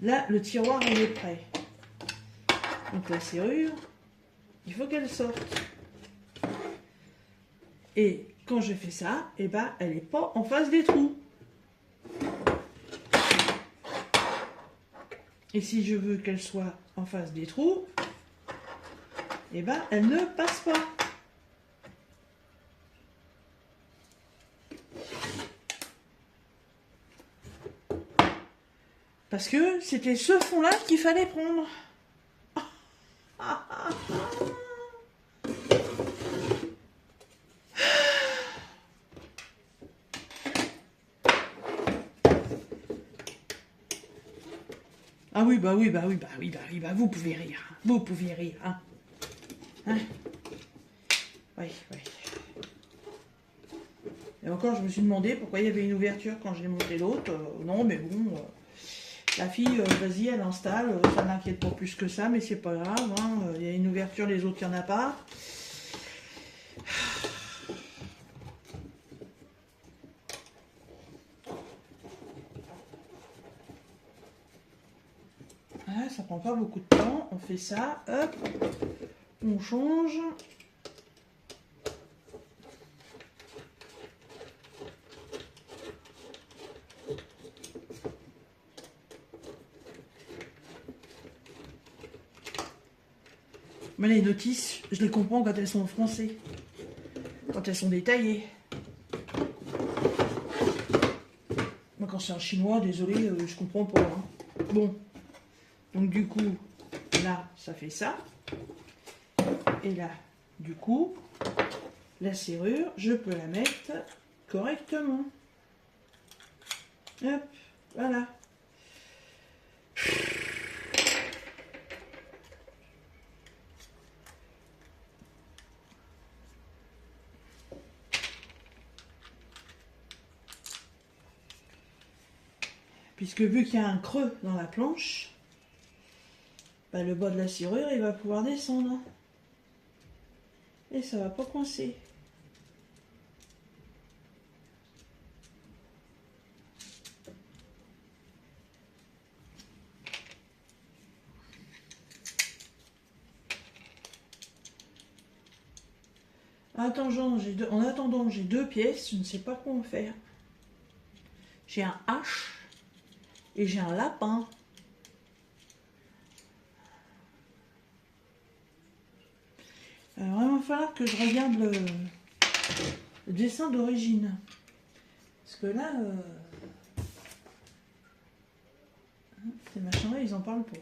là, le tiroir, il est prêt. Donc la serrure, il faut qu'elle sorte. Et quand je fais ça, eh ben, elle n'est pas en face des trous. Et si je veux qu'elle soit en face des trous, eh ben, elle ne passe pas. Parce que c'était ce fond-là qu'il fallait prendre. Ah oui, bah oui, bah oui, bah oui, bah oui, bah vous pouvez rire. Vous pouvez rire, hein. Hein? Oui, oui. Et encore, je me suis demandé pourquoi il y avait une ouverture quand j'ai monté l'autre. Non, mais bon, la fille, vas-y, elle installe. Ça n'inquiète pas plus que ça, mais c'est pas grave. Hein. Il y a une ouverture, les autres, il n'y en a pas. Voilà, ça prend pas beaucoup de temps. On fait ça, hop, on change. Mais les notices, je les comprends quand elles sont en français. Quand elles sont détaillées. Moi, quand c'est en chinois, désolé, je comprends pas. Hein. Bon. Donc, du coup, là, ça fait ça. Et là, du coup, la serrure, je peux la mettre correctement. Hop, voilà. Puisque vu qu'il y a un creux dans la planche, bah, le bas de la serrure, il va pouvoir descendre. Et ça va pas coincer. En attendant, j'ai 2 pièces, je ne sais pas quoi en faire. J'ai un H et j'ai un lapin. Alors, il va falloir que je regarde le dessin d'origine. Parce que là, ces machins-là, ils en parlent pas.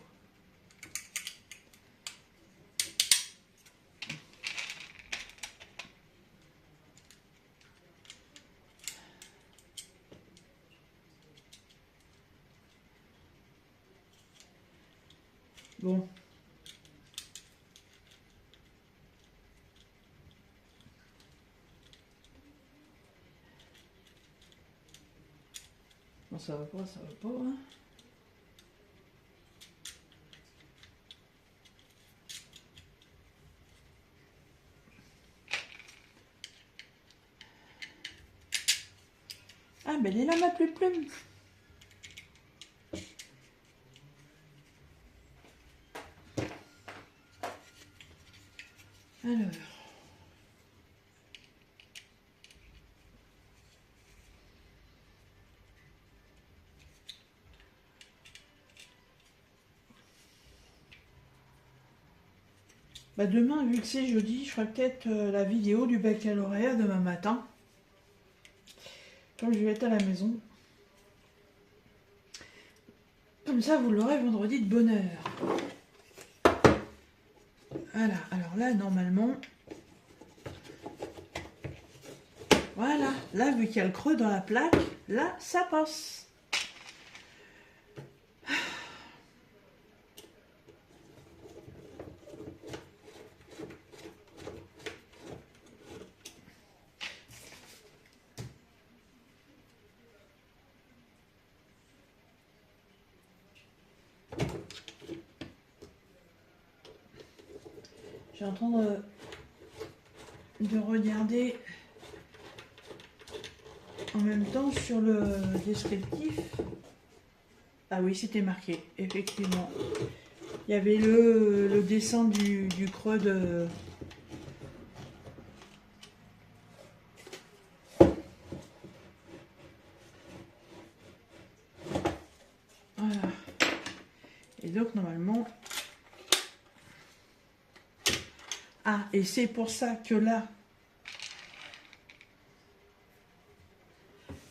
Bon. Non, ça va pas, ça va pas. Hein. Ah, ben elle est là, ma plume. Alors. Bah demain, vu que c'est jeudi, je ferai peut-être la vidéo du baccalauréat demain matin. Comme je vais être à la maison. Comme ça, vous l'aurez vendredi de bonne heure. Voilà, alors là, normalement... Voilà, là, vu qu'il y a le creux dans la plaque, là, ça passe. Je suis en train de regarder en même temps sur le descriptif. Ah oui, c'était marqué, effectivement. Il y avait le dessin du creux de... Voilà. Et donc, normalement... Ah, et c'est pour ça que là...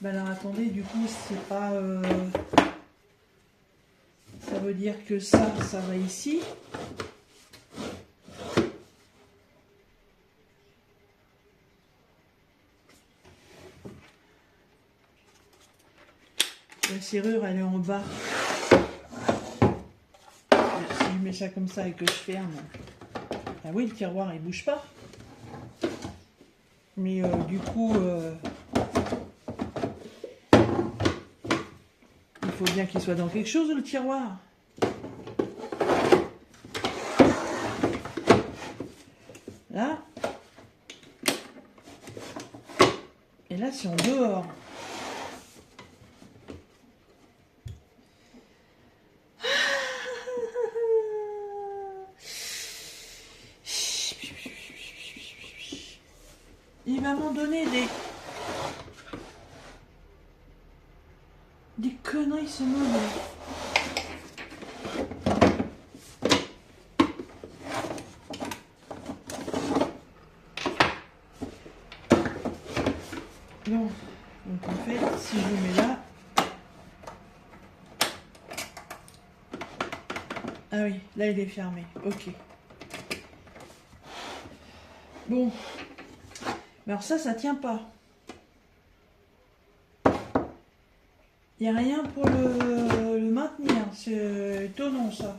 Ben alors, attendez, du coup, c'est pas... Ça veut dire que ça va ici. La serrure, elle est en bas. Si je mets ça comme ça et que je ferme... Ah oui, le tiroir, il bouge pas. Mais du coup... il faut bien qu'il soit dans quelque chose, le tiroir. Là. Et là, c'est en dehors. Il va m'en donner des conneries, ce meuble. Bon, donc en fait, si je le mets là... Ah oui, là il est fermé, ok. Bon, mais alors ça tient pas. Il n'y a rien pour le maintenir, c'est étonnant ça.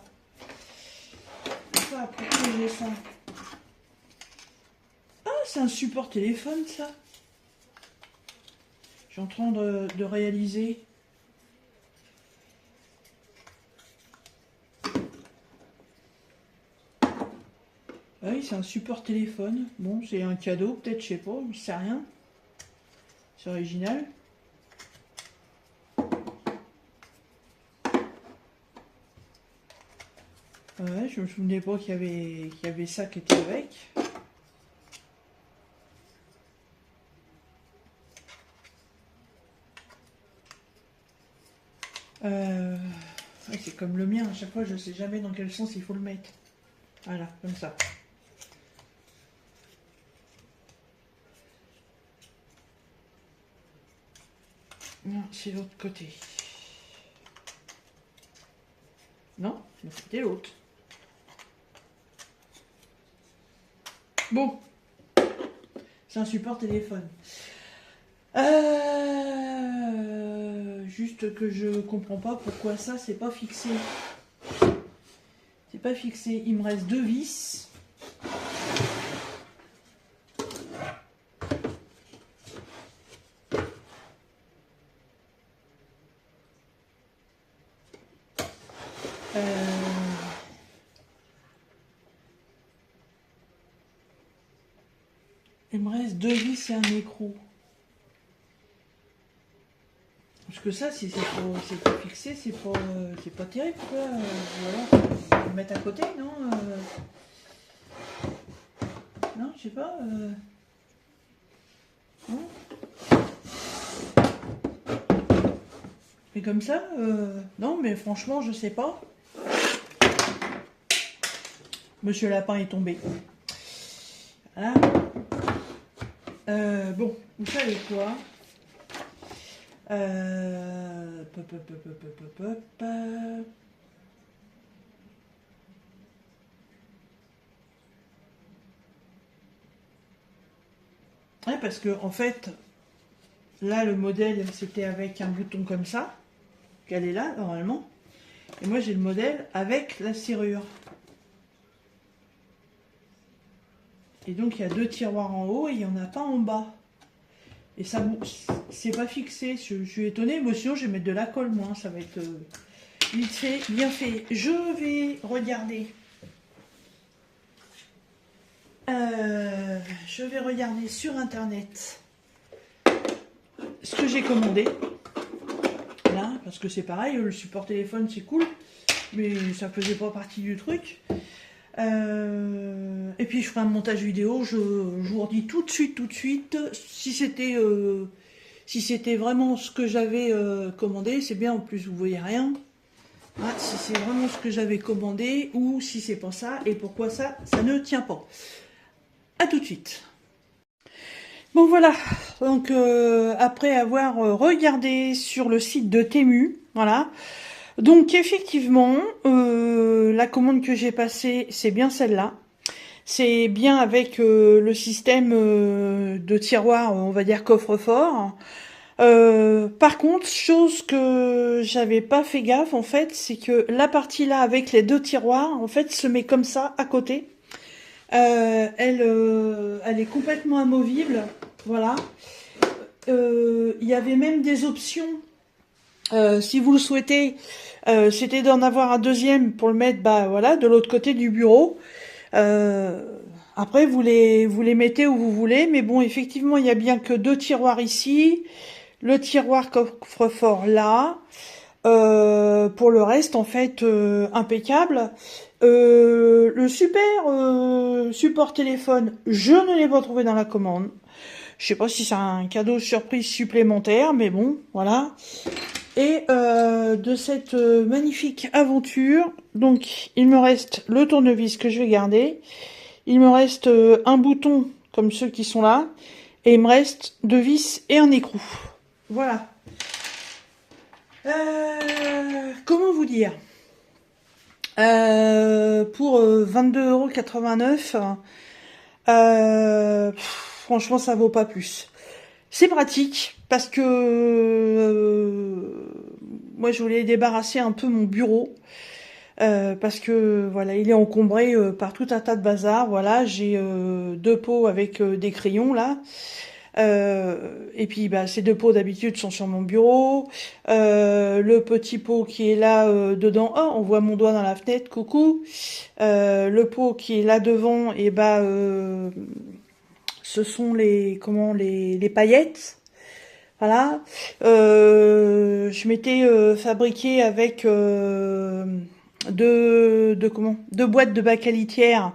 Ça, pourquoi j'ai ça? Ah, c'est un support téléphone ça. Je suis en train de réaliser. Ah oui, c'est un support téléphone. Bon, c'est un cadeau, peut-être, je sais pas, je sais rien. C'est original. Ouais, je me souvenais pas qu'il y avait ça qui était avec. Ouais, c'est comme le mien, à chaque fois je sais jamais dans quel sens il faut le mettre. Voilà, comme ça. Non, c'est l'autre côté. Non, c'était l'autre. Bon. C'est un support téléphone. Juste que je comprends pas pourquoi ça c'est pas fixé. C'est pas fixé. Il me reste 2 vis. Il me reste 2 vis et un écrou. Parce que ça, si c'est pas fixé, c'est pas terrible, quoi. Voilà, faut le mettre à côté, non non, je sais pas. Non. Mais comme ça, non, mais franchement, je sais pas. Monsieur Lapin est tombé. Voilà. Bon, vous savez quoi? Pop, pop, pop, pop, pop, pop, pop. Ouais, parce que en fait, là le modèle c'était avec un bouton comme ça, qu'elle est là normalement, et moi j'ai le modèle avec la serrure. Et donc il y a deux tiroirs en haut et il n'y en a pas en bas. Et ça, c'est pas fixé. Je suis étonnée, mais sinon je vais mettre de la colle, moi. Ça va être vite fait, bien fait. Je vais regarder. Je vais regarder sur internet ce que j'ai commandé. Là, parce que c'est pareil, le support téléphone c'est cool, mais ça faisait pas partie du truc. Et puis je ferai un montage vidéo, je vous redis tout de suite, si c'était vraiment ce que j'avais commandé, c'est bien, en plus vous voyez rien, ah, si c'est vraiment ce que j'avais commandé, ou si c'est pas ça, et pourquoi ça ne tient pas. À tout de suite. Bon voilà, donc après avoir regardé sur le site de Temu, voilà, donc effectivement, la commande que j'ai passée, c'est bien celle-là. C'est bien avec le système de tiroir, on va dire coffre-fort. Par contre, chose que j'avais pas fait gaffe en fait, c'est que la partie là avec les deux tiroirs, en fait, se met comme ça à côté. Elle est complètement amovible, voilà. Il y avait même des options, si vous le souhaitez, c'était d'en avoir un deuxième pour le mettre, bah voilà, de l'autre côté du bureau. Après, vous les mettez où vous voulez, mais bon, effectivement, il y a bien que deux tiroirs ici, le tiroir coffre-fort là. Pour le reste, en fait, impeccable. Le super support téléphone, je ne l'ai pas trouvé dans la commande. Je sais pas si c'est un cadeau surprise supplémentaire, mais bon, voilà. Et de cette magnifique aventure, donc il me reste le tournevis que je vais garder. Il me reste un bouton comme ceux qui sont là. Et il me reste deux vis et un écrou. Voilà. Comment vous dire, pour 22,89 €, franchement ça vaut pas plus. C'est pratique parce que moi je voulais débarrasser un peu mon bureau parce que voilà, il est encombré par tout un tas de bazar. Voilà, j'ai deux pots avec des crayons là. Et puis bah, ces deux pots d'habitude sont sur mon bureau. Le petit pot qui est là dedans, oh, on voit mon doigt dans la fenêtre, coucou. Le pot qui est là devant, et bah ce sont les paillettes. Voilà. Je m'étais fabriqué avec deux boîtes de bacs à litière.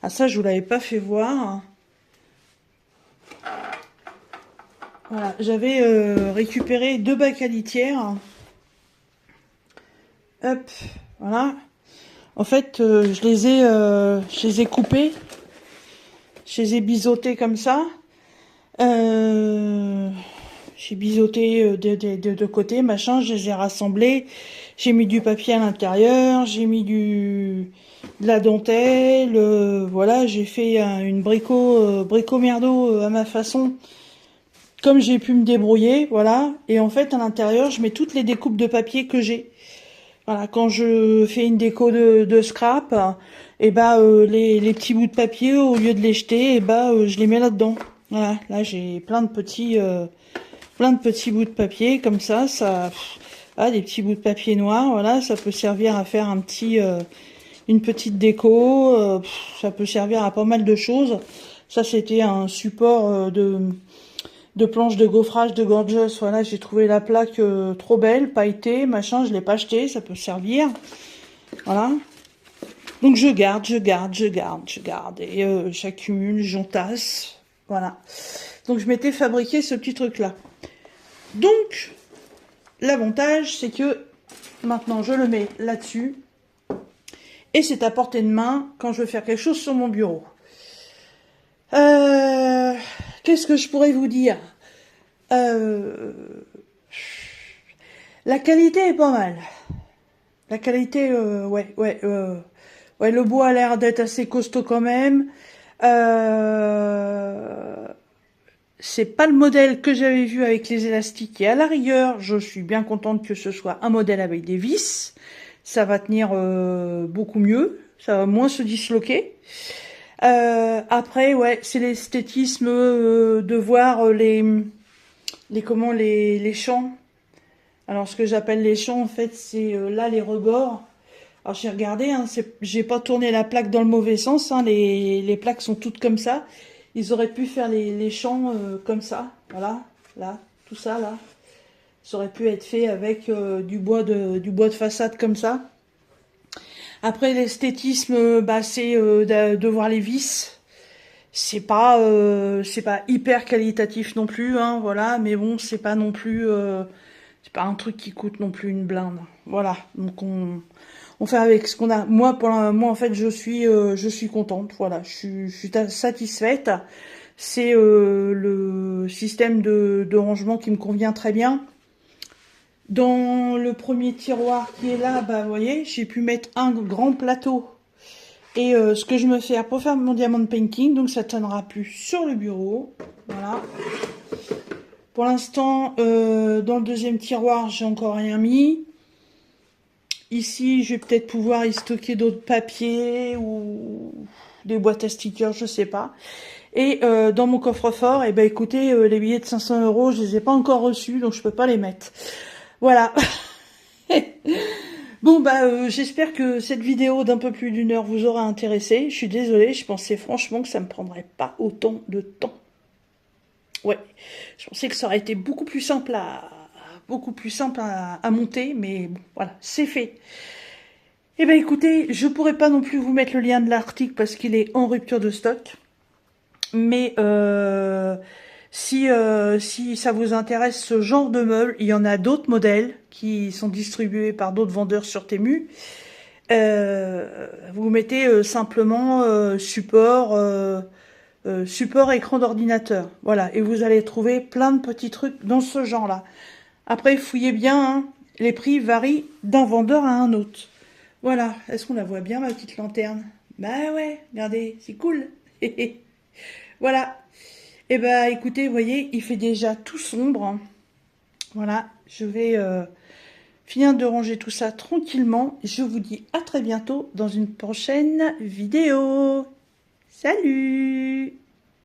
Ah ça je vous l'avais pas fait voir. Voilà, j'avais récupéré deux bacs à litière. Hop, voilà. En fait, je les ai coupés. Je les ai biseautés comme ça. J'ai biseauté de deux côtés, machin. Je les ai rassemblés. J'ai mis du papier à l'intérieur. J'ai mis de la dentelle. Voilà, j'ai fait une brico merdo à ma façon. Comme j'ai pu me débrouiller, voilà. Et en fait, à l'intérieur, je mets toutes les découpes de papier que j'ai. Voilà, quand je fais une déco de scrap, et bah les petits bouts de papier, au lieu de les jeter, et bah je les mets là-dedans. Voilà, là j'ai plein de petits bouts de papier comme ça, ah, des petits bouts de papier noir. Voilà, ça peut servir à faire une petite déco. Ça peut servir à pas mal de choses. Ça, c'était un support de planches de gaufrage de Gorgeous. Voilà, j'ai trouvé la plaque trop belle, pailletée, machin, je l'ai pas acheté, ça peut servir. Voilà. Donc je garde, et j'accumule, j'entasse. Voilà. Donc je m'étais fabriqué ce petit truc-là. Donc, l'avantage, c'est que maintenant je le mets là-dessus. et c'est à portée de main quand je veux faire quelque chose sur mon bureau. Qu'est-ce que je pourrais vous dire? La qualité est pas mal. La qualité, ouais, le bois a l'air d'être assez costaud quand même. C'est pas le modèle que j'avais vu avec les élastiques, et à la rigueur, je suis bien contente que ce soit un modèle avec des vis. Ça va tenir beaucoup mieux, ça va moins se disloquer. Après, ouais, c'est l'esthétisme de voir les champs. Alors, ce que j'appelle les champs, en fait, c'est là les rebords. Alors, j'ai regardé, hein, j'ai pas tourné la plaque dans le mauvais sens, hein, les plaques sont toutes comme ça. Ils auraient pu faire les champs comme ça, voilà, là, tout ça, là. Ça aurait pu être fait avec du bois de façade comme ça. Après, l'esthétisme, bah, c'est de voir les vis. C'est pas hyper qualitatif non plus, hein, voilà, mais bon, c'est pas non plus, c'est pas un truc qui coûte non plus une blinde. Voilà, donc on fait avec ce qu'on a. Moi, moi en fait, je suis contente. Voilà, je suis satisfaite. C'est le système de rangement qui me convient très bien. Dans le premier tiroir qui est là, bah, vous voyez, j'ai pu mettre un grand plateau. Et ce que je me fais pour faire mon diamond painting, donc ça tiendra plus sur le bureau. Voilà. Pour l'instant, dans le deuxième tiroir, j'ai encore rien mis. Ici, je vais peut-être pouvoir y stocker d'autres papiers ou des boîtes à stickers, je sais pas. Et dans mon coffre-fort, eh ben écoutez, les billets de 500 €, je les ai pas encore reçus, donc je peux pas les mettre. Voilà. Bon, bah, j'espère que cette vidéo d'un peu plus d'1 heure vous aura intéressé. Je suis désolée, je pensais franchement que ça me prendrait pas autant de temps. Ouais, je pensais que ça aurait été beaucoup plus simple à monter, mais bon, voilà, c'est fait. Eh ben écoutez, je pourrais pas non plus vous mettre le lien de l'article parce qu'il est en rupture de stock. Mais si ça vous intéresse ce genre de meubles, il y en a d'autres modèles qui sont distribués par d'autres vendeurs sur Temu. Vous mettez simplement support écran d'ordinateur. Voilà, et vous allez trouver plein de petits trucs dans ce genre-là. Après, fouillez bien, hein, les prix varient d'un vendeur à un autre. Voilà, est-ce qu'on la voit bien, ma petite lanterne? Bah ouais, regardez, c'est cool. Voilà. Et bah écoutez, vous voyez, il fait déjà tout sombre. Voilà, je vais finir de ranger tout ça tranquillement. Je vous dis à très bientôt dans une prochaine vidéo. Salut!